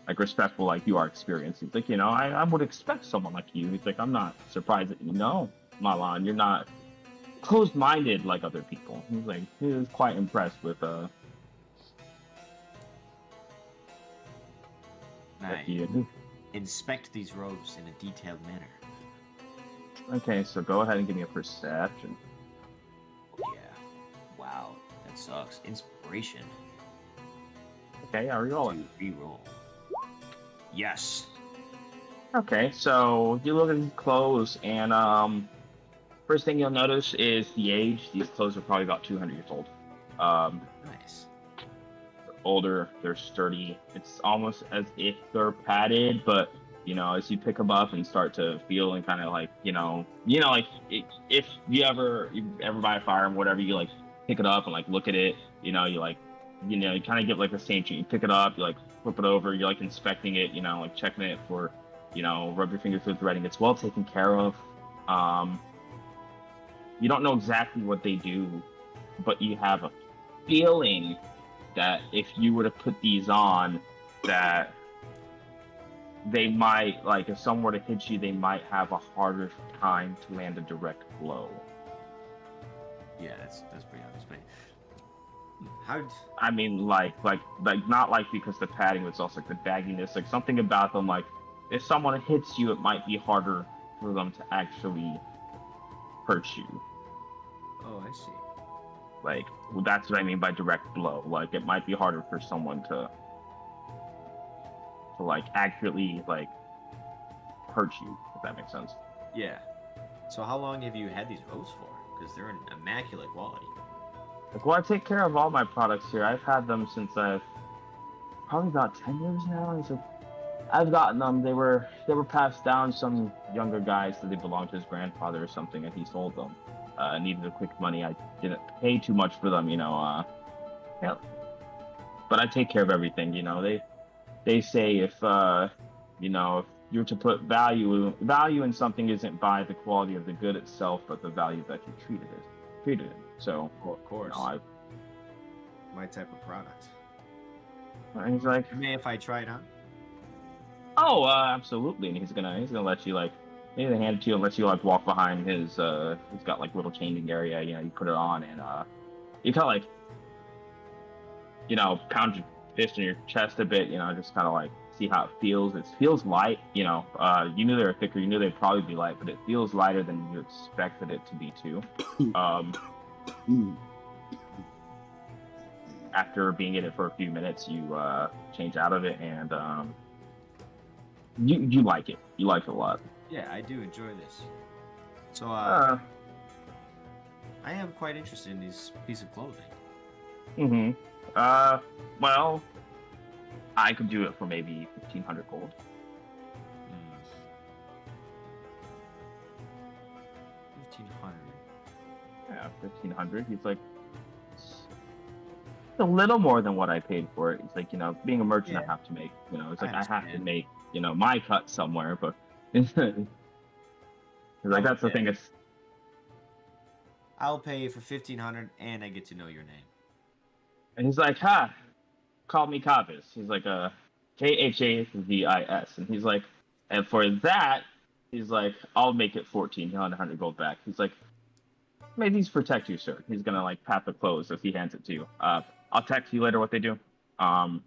Speaker 1: like respectful, like you are experienced. He's like, I would expect someone like you. He's like, I'm not surprised that Milan, you're not closed-minded like other people. He's like, he was quite impressed with
Speaker 2: Inspect these robes in a detailed manner.
Speaker 1: Okay, so go ahead and give me a perception.
Speaker 2: Yeah. Wow, that sucks. Inspiration.
Speaker 1: Okay, how are you rolling?
Speaker 2: Reroll. Yes.
Speaker 1: Okay, so you look at these clothes, and first thing you'll notice is the age. These clothes are probably about 200 years old.
Speaker 2: Nice.
Speaker 1: They're older, they're sturdy. It's almost as if they're padded, but as you pick them up and start to feel and kind of like, like if you ever buy a firearm, whatever, you like pick it up and like look at it, you kind of get like the same treat. You pick it up, you like flip it over, you're like inspecting it, like checking it for, rub your fingers through the threading. It's well taken care of. You don't know exactly what they do, but you have a feeling that if you were to put these on, that they might, like, if someone were to hit you, they might have a harder time to land a direct blow.
Speaker 2: Yeah, that's pretty obvious. But
Speaker 1: I mean, like not like because the padding, but it's also like the bagginess, like something about them. Like, if someone hits you, it might be harder for them to actually hurt you.
Speaker 2: Oh, I see.
Speaker 1: Like, well, that's what I mean by direct blow. Like, it might be harder for someone to like accurately like hurt you, if that makes sense.
Speaker 2: Yeah. So how long have you had these robes for? Because they're in immaculate quality.
Speaker 1: Like, well, I take care of all my products here. I've had them since I've probably about 10 years now. So I've gotten them. They were passed down. Some younger guy said they belonged to his grandfather or something, and he sold them. Needed a quick money. I didn't pay too much for them, yeah. But I take care of everything, They say if if you're to put value in something isn't by the quality of the good itself, but the value that you treated it. So,
Speaker 2: of course, my type of product.
Speaker 1: And he's like,
Speaker 2: if I try it on.
Speaker 1: Oh, absolutely. And he's gonna let you like, maybe hand it to you and let you like walk behind his. He's got like little changing area. You put it on and you kind of like, pound your fist in your chest a bit. Just kind of like see how it feels. It feels light. You knew they were thicker. You knew they'd probably be light, but it feels lighter than you expected it to be too. After being in it for a few minutes, you change out of it and you like it. You like it a lot.
Speaker 2: Yeah, I do enjoy this. So, I am quite interested in this piece of clothing.
Speaker 1: Well, I could do it for maybe 1,500 gold.
Speaker 2: 1,500.
Speaker 1: Yeah, 1,500. He's like, it's a little more than what I paid for it. He's like, being a merchant, I have to make, it's like I have to make, my cut somewhere, but it's like that's the thing. It's
Speaker 2: I'll pay you for 1,500, and I get to know your name.
Speaker 1: And he's like, call me Kavis. He's like, Khavis. And he's like, and for that, he's like, I'll make it 1,400 gold back. He's like, may these protect you, sir. He's gonna like pat the clothes as he hands it to you. I'll text you later what they do.
Speaker 2: Gotcha.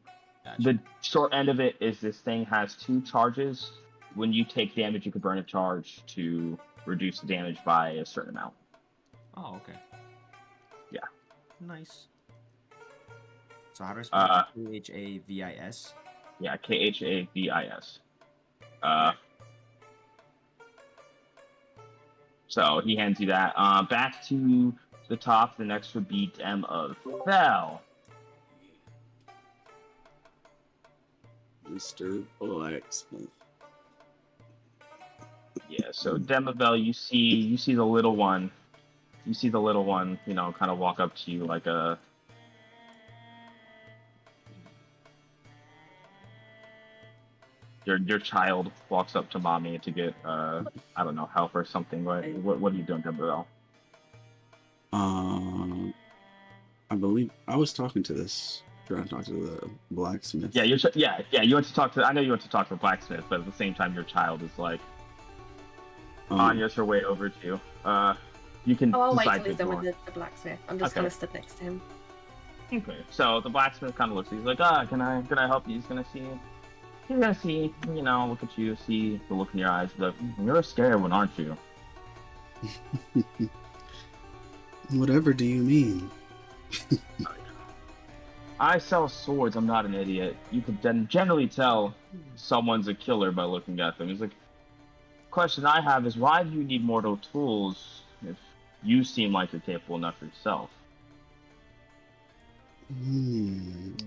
Speaker 1: The short end of it is this thing has 2 charges. When you take damage, you can burn a charge to reduce the damage by a certain amount.
Speaker 2: Oh, okay.
Speaker 1: Yeah.
Speaker 2: Nice. So how do I spell Khavis?
Speaker 1: Yeah, Khavis. So he hands you that. Back to the top, the next would be Dem of Fell.
Speaker 3: Mr. Blacksmith.
Speaker 1: Yeah, so Dem of Fell, you see the little one. You see the little one, kind of walk up to you like a... Your child walks up to mommy to get, I don't know, help or something. What are you doing, Dem of Fell?
Speaker 3: I believe I was talking to this. Trying to talk to the blacksmith.
Speaker 1: Yeah, you went to talk to... I know you went to talk to the blacksmith, but at the same time, your child is like... Anya's her way over to you. You can
Speaker 4: I'll wait
Speaker 1: decide
Speaker 4: till he's
Speaker 1: to
Speaker 4: done
Speaker 1: ignore.
Speaker 4: with the blacksmith. I'm just
Speaker 1: Okay.
Speaker 4: kind of stood next to him.
Speaker 1: Okay. So the blacksmith kind of looks. He's like, can I help you? He's gonna see, look at you, see the look in your eyes. But you're a scared one, aren't you?
Speaker 3: Whatever do you mean?
Speaker 1: I sell swords. I'm not an idiot. You could then generally tell someone's a killer by looking at them. He's like, question I have is, why do you need mortal tools if you seem like you're capable enough yourself?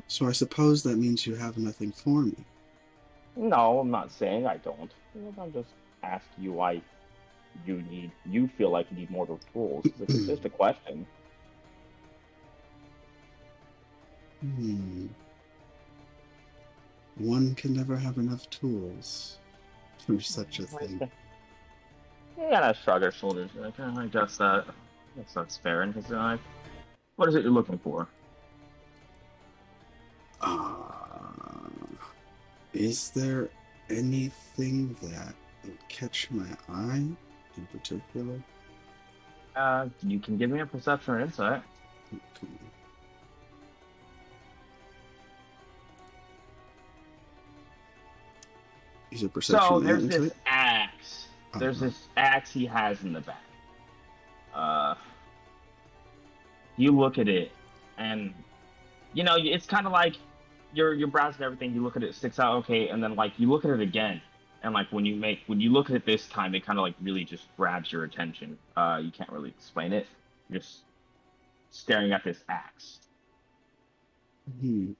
Speaker 3: So I suppose that means you have nothing for me.
Speaker 1: No, I'm not saying I don't. I'm just asking you why you feel like you need mortal tools. It's just a question.
Speaker 3: One can never have enough tools for such a thing.
Speaker 1: You gotta shrug her shoulders. Like, I guess that's fair. And he's like, what is it you're looking for?
Speaker 3: Is there anything that would catch my eye in particular?
Speaker 1: You can give me a perception or insight.
Speaker 3: Okay. Is it perception?
Speaker 1: So there's
Speaker 3: and
Speaker 1: this
Speaker 3: insight?
Speaker 1: axe. There's this axe he has in the back. You look at it, and it's kind of like you're browsing everything. You look at it, sticks out, okay, and then like you look at it again, and like when you look at it this time, it kind of like really just grabs your attention. You can't really explain it. You're just staring at this axe.
Speaker 3: I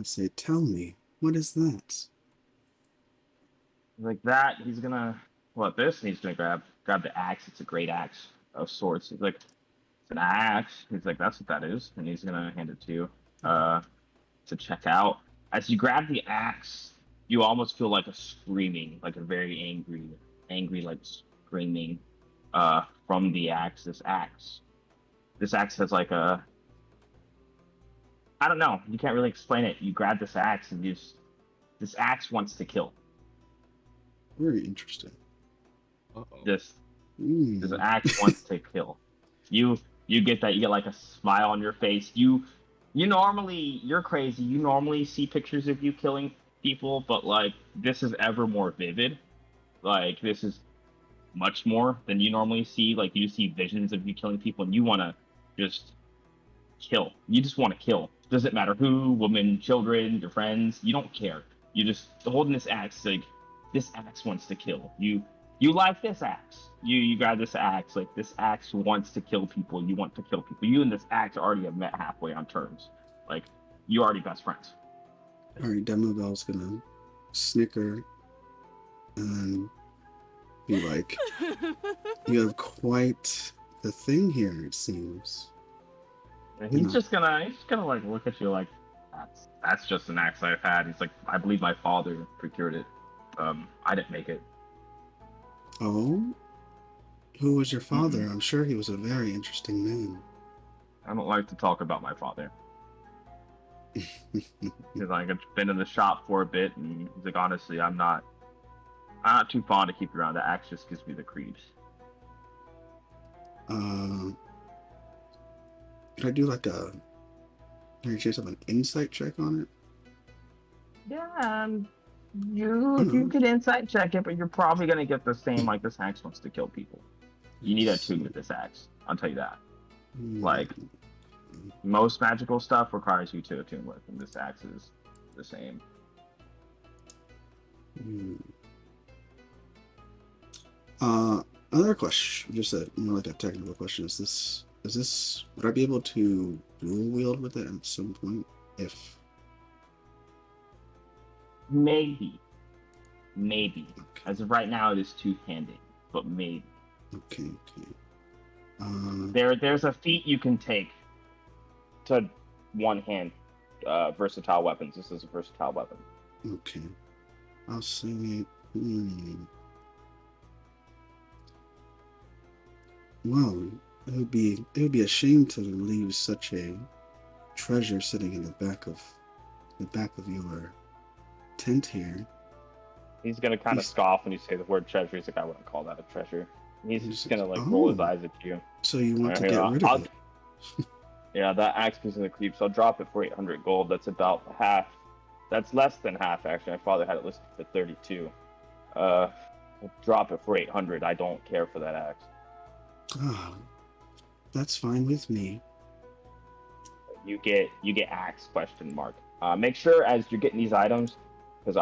Speaker 3: say, tell me, what is that?
Speaker 1: Like that, he's gonna this, and he's gonna grab the axe. It's a great axe of sorts. He's like, it's an axe. He's like, that's what that is, and he's gonna hand it to you to check out. As you grab the axe, you almost feel like a screaming, like a very angry like screaming from the axe. This axe has like a, I don't know. You can't really explain it. You grab this axe and this axe wants to kill.
Speaker 3: Very interesting.
Speaker 1: This axe wants to kill. You get that. You get like a smile on your face. You're crazy. You normally see pictures of you killing people, but like this is ever more vivid. Like this is much more than you normally see. Like you see visions of you killing people, and you want to just kill. You just want to kill. Doesn't matter who, women, children, your friends. You don't care. You just holding this axe. Like this axe wants to kill. You You like this axe. You grab this axe. Like, this axe wants to kill people. You want to kill people. You and this axe already have met halfway on terms. Like, you already best friends.
Speaker 3: Alright, Demobell's gonna snicker and be like, you have quite the thing here, it seems.
Speaker 1: And he's just gonna like look at you like, that's just an axe I've had. He's like, I believe my father procured it. I didn't make it.
Speaker 3: Oh? Who was your father? I'm sure he was a very interesting man.
Speaker 1: I don't like to talk about my father. He's like, I've been in the shop for a bit, and he's like, honestly, I'm not too fond to keep you around. The axe just gives me the creeps.
Speaker 3: Could I do like a, any chance of an insight check on it?
Speaker 1: Yeah, you could insight check it, but you're probably gonna get the same, like, this axe wants to kill people. You need to attune with this axe. I'll tell you that. Like, most magical stuff requires you to attune with, and this axe is the same.
Speaker 3: Another question, just a more like a technical question. Is this would I be able to dual wield with it at some point? If
Speaker 1: Maybe.
Speaker 3: okay.
Speaker 1: As of right now, it is two-handed, but maybe.
Speaker 3: Okay.
Speaker 1: There's a feat you can take to one-hand versatile weapons. This is a versatile weapon.
Speaker 3: Okay. I'll say. Well, it would be a shame to leave such a treasure sitting in the back of your tent here.
Speaker 1: He's gonna kind of scoff when you say the word treasure. He's like, I wouldn't call that a treasure. He's just gonna like roll his eyes at you.
Speaker 3: So you want to get rid of it?
Speaker 1: Yeah, that axe gives me the creeps. I'll drop it for 800 gold. That's about half. That's less than half, actually. My father had it listed for 32. I'll drop it for 800. I don't care for that axe.
Speaker 3: That's fine with me.
Speaker 1: You get axe ? Make sure as you're getting these items, because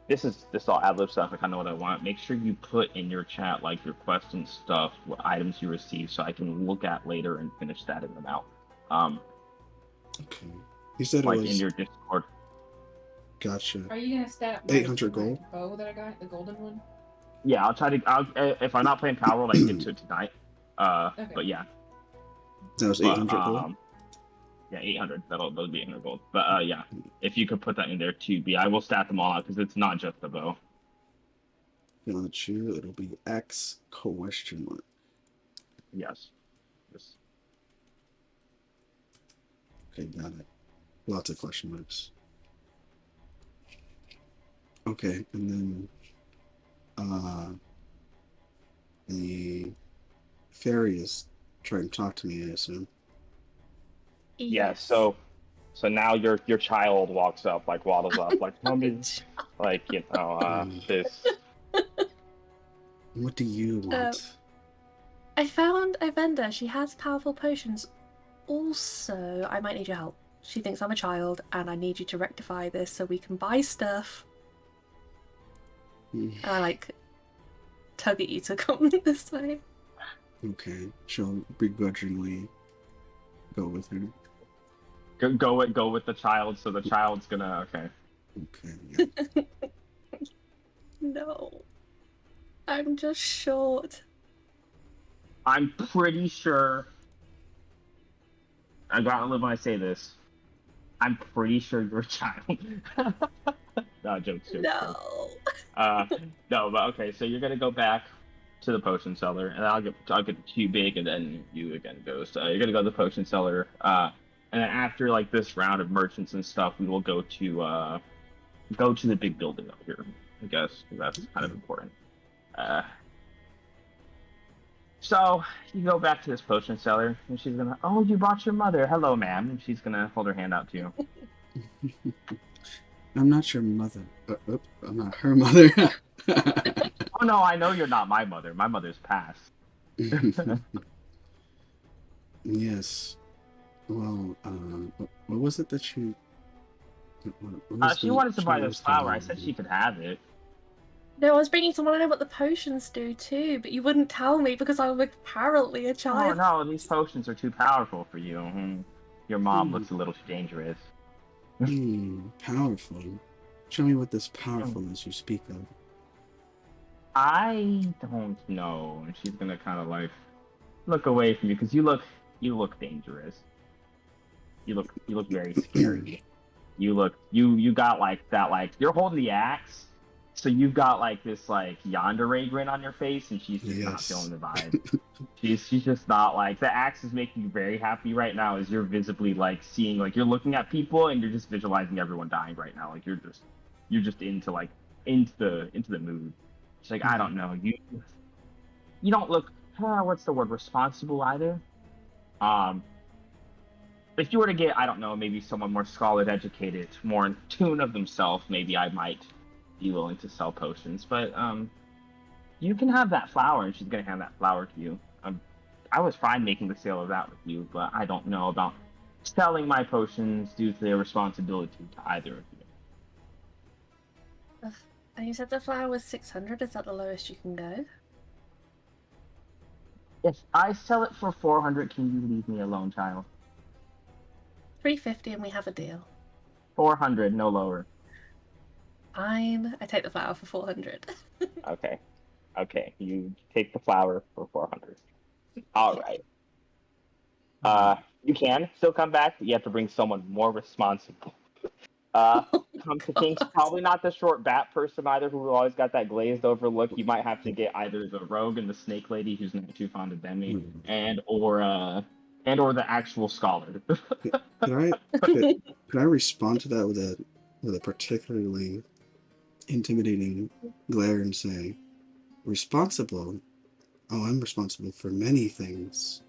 Speaker 1: this is all ad-lib stuff. I kind of know what I want. Make sure you put in your chat like your quest and stuff, what items you receive, so I can look at later and finish that in them out.
Speaker 3: Okay. You said
Speaker 1: like
Speaker 3: it was
Speaker 1: in your Discord.
Speaker 3: Gotcha.
Speaker 7: Are you gonna stat my
Speaker 3: 800 gold?
Speaker 7: bow that I got, the golden one?
Speaker 1: Yeah, I'll try to. If I'm not playing Power World, I can get to it tonight.
Speaker 7: Okay.
Speaker 1: But yeah.
Speaker 3: That was 800 gold.
Speaker 1: Yeah, 800. That'll be 800 gold. But yeah, if you could put that in there too, I will stat them all out because it's not just the bow.
Speaker 3: Got you. It'll be X ?
Speaker 1: Yes.
Speaker 3: Okay, got it. Lots of question marks. Okay, and then the fairy is trying to talk to me, I assume.
Speaker 1: Yeah, so now your child walks up, like waddles up, like mommy, like this.
Speaker 3: What do you want?
Speaker 4: I found a vendor. She has powerful potions. Also, I might need your help. She thinks I'm a child, and I need you to rectify this so we can buy stuff. And I like tug at you to come this way.
Speaker 3: Okay, she'll begrudgingly go with her.
Speaker 1: Go with the child, so the child's gonna
Speaker 3: Okay. Yeah.
Speaker 4: No. I'm just short.
Speaker 1: I'm pretty sure. I gotta live when I say this. I'm pretty sure you're a child. No, jokes.
Speaker 4: No.
Speaker 1: No, but okay. So you're gonna go back to the potion seller, and I'll get too big, and then you again go. So you're gonna go to the potion seller, and then after like this round of merchants and stuff, we will go to the big building up here. I guess 'cause that's kind of important. So you go back to this potion seller, and she's gonna, oh, you brought your mother. Hello, ma'am. And she's gonna hold her hand out to you.
Speaker 3: I'm not your mother. I'm not her mother.
Speaker 1: Oh no, I know you're not my mother. My mother's passed.
Speaker 3: Yes. Well, what was it that you? What was
Speaker 1: She wanted to buy
Speaker 3: the
Speaker 1: this flower. I said she could have it.
Speaker 4: No, I was bringing someone I know what the potions do too, but you wouldn't tell me because I'm apparently a
Speaker 1: Oh
Speaker 4: child.
Speaker 1: no, these potions are too powerful for you. Your mom looks a little too dangerous.
Speaker 3: Powerful. Show me what this powerful is you speak of.
Speaker 1: I don't know. And she's gonna kind of like look away from you because you look dangerous. You look very scary. You got like that, like you're holding the axe, so you've got like this like yandere grin on your face, and she's just not feeling the vibe. she's just not like, the axe is making you very happy right now as you're visibly like seeing, like you're looking at people and you're just visualizing everyone dying right now. Like you're just into like into the mood. She's like, I don't know, you don't look what's the word, responsible either. If you were to get, I don't know, maybe someone more scholar educated, more in tune of themselves, maybe I might be willing to sell potions. But you can have that flower, and she's gonna hand that flower to you. I was fine making the sale of that with you, but I don't know about selling my potions due to their responsibility to either of you.
Speaker 4: And you said the flower was 600. Is that the lowest you can go?
Speaker 1: If I sell it for 400, can you leave me alone, child?
Speaker 4: 350 and we have a deal.
Speaker 1: 400, no lower.
Speaker 4: Fine. I take the flower for 400.
Speaker 1: Okay, you take the flower for 400. All right. You can still come back, but you have to bring someone more responsible. Come to think, probably not the short bat person either, who always got that glazed over look. You might have to get either the rogue and the snake lady, who's not too fond of Demi, and or the actual scholar.
Speaker 3: Could I respond to that with a particularly intimidating glare and say, responsible? Oh, I'm responsible for many things.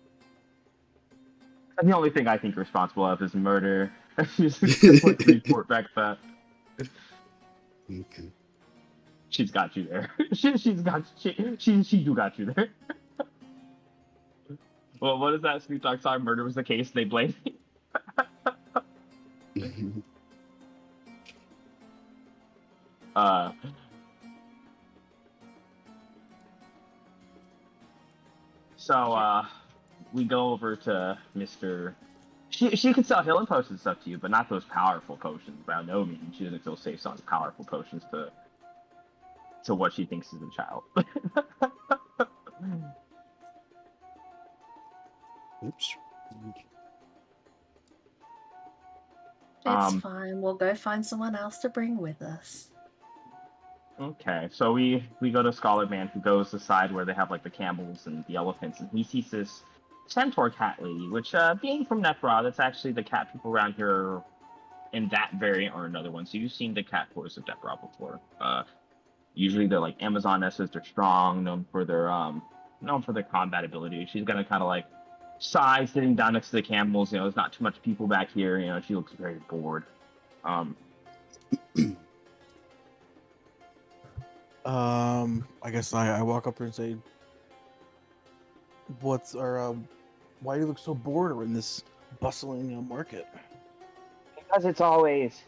Speaker 1: And the only thing I think you're responsible of is murder. Just report back that.
Speaker 3: Okay.
Speaker 1: She's got you there. she do got you there. Well, what is that? Snoop Dogg song? Murder was the case. They blamed me. So we go over to Mr. She can sell healing potions and stuff to you, but not those powerful potions. By no means, she doesn't feel safe selling powerful potions to what she thinks is a child.
Speaker 3: Oops.
Speaker 4: It's fine. We'll go find someone else to bring with us.
Speaker 1: Okay, so we go to Scholar Man, who goes to the side where they have like the camels and the elephants, and he sees this centaur cat lady, which being from Nephra, that's actually the cat people around here in that variant or another one. So you've seen the cat forest of Nephra before. Usually they're like Amazonesses, they're strong, known for their combat ability. She's gonna kind of like sigh, sitting down next to the camels. There's not too much people back here. She looks very bored.
Speaker 6: I guess I walk up there and say, why do you look so bored in this bustling market?
Speaker 1: Because it's always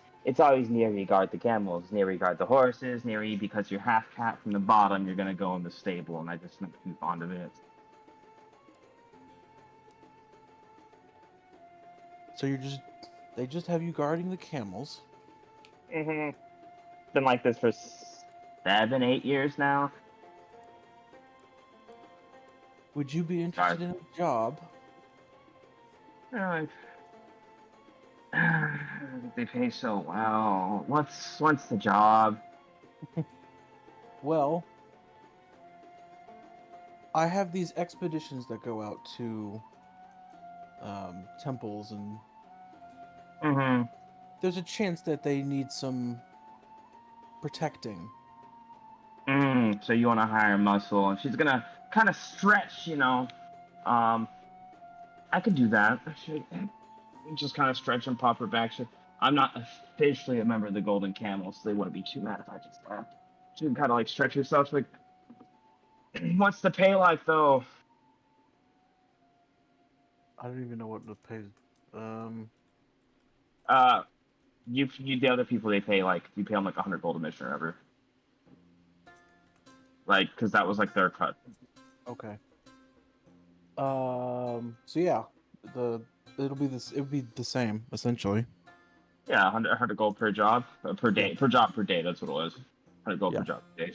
Speaker 1: near you guard the camels, near you guard the horses, near you because you're half cat from the bottom, you're gonna go in the stable, and I just not too fond of it.
Speaker 6: So they just have you guarding the camels?
Speaker 1: Mm-hmm. Been like this for 7-8 years now.
Speaker 6: Would you be interested in a job?
Speaker 1: They pay so well. What's the job?
Speaker 6: Well, I have these expeditions that go out to temples, and there's a chance that they need some protecting.
Speaker 1: So you want to hire Muscle, and she's gonna kind of stretch, I could do that. I should just kind of stretch and pop her back. I'm not officially a member of the Golden Camel, so they wouldn't be too mad if I just left. She can kind of like stretch herself. Like, what's the pay like though?
Speaker 6: I don't even know what the pay.
Speaker 1: The other people they pay like you pay them like 100 gold a mission or whatever. like because that was like their cut.
Speaker 6: Okay. So yeah, it'll be the same essentially.
Speaker 1: Yeah, 100 gold per job per day, per job per day. That's what it was. 100 gold per job per day.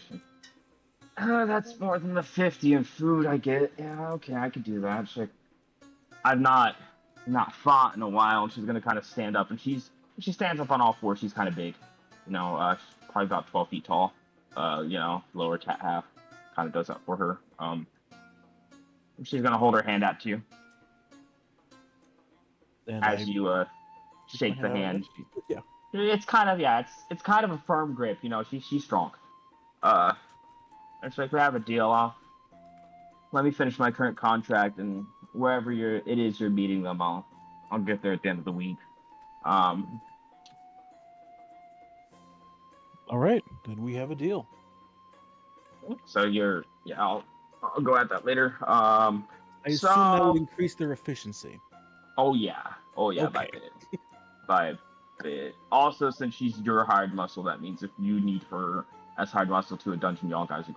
Speaker 1: That's more than the 50 in food I get. Yeah, okay, I could do that. She's like, I've not fought in a while, and she's gonna kind of stand up, and she stands up on all fours. She's kind of big, you know, she's probably about 12 feet tall. You know, lower cat half kind of does that for her. She's gonna hold her hand out to you
Speaker 6: And
Speaker 1: as you shake the hand.
Speaker 6: Yeah.
Speaker 1: It's kind of it's kind of a firm grip, you know. She's strong. It's like we have a deal. Let me finish my current contract, and wherever you're meeting them, I'll get there at the end of the week.
Speaker 6: All right, then we have a deal.
Speaker 1: So I'll go at that later.
Speaker 6: I assume that would increase their efficiency.
Speaker 1: Oh yeah,
Speaker 6: Okay.
Speaker 1: by a bit. By a bit. Also, since she's your hired muscle, that means if you need her as hired muscle to a dungeon, y'all guys are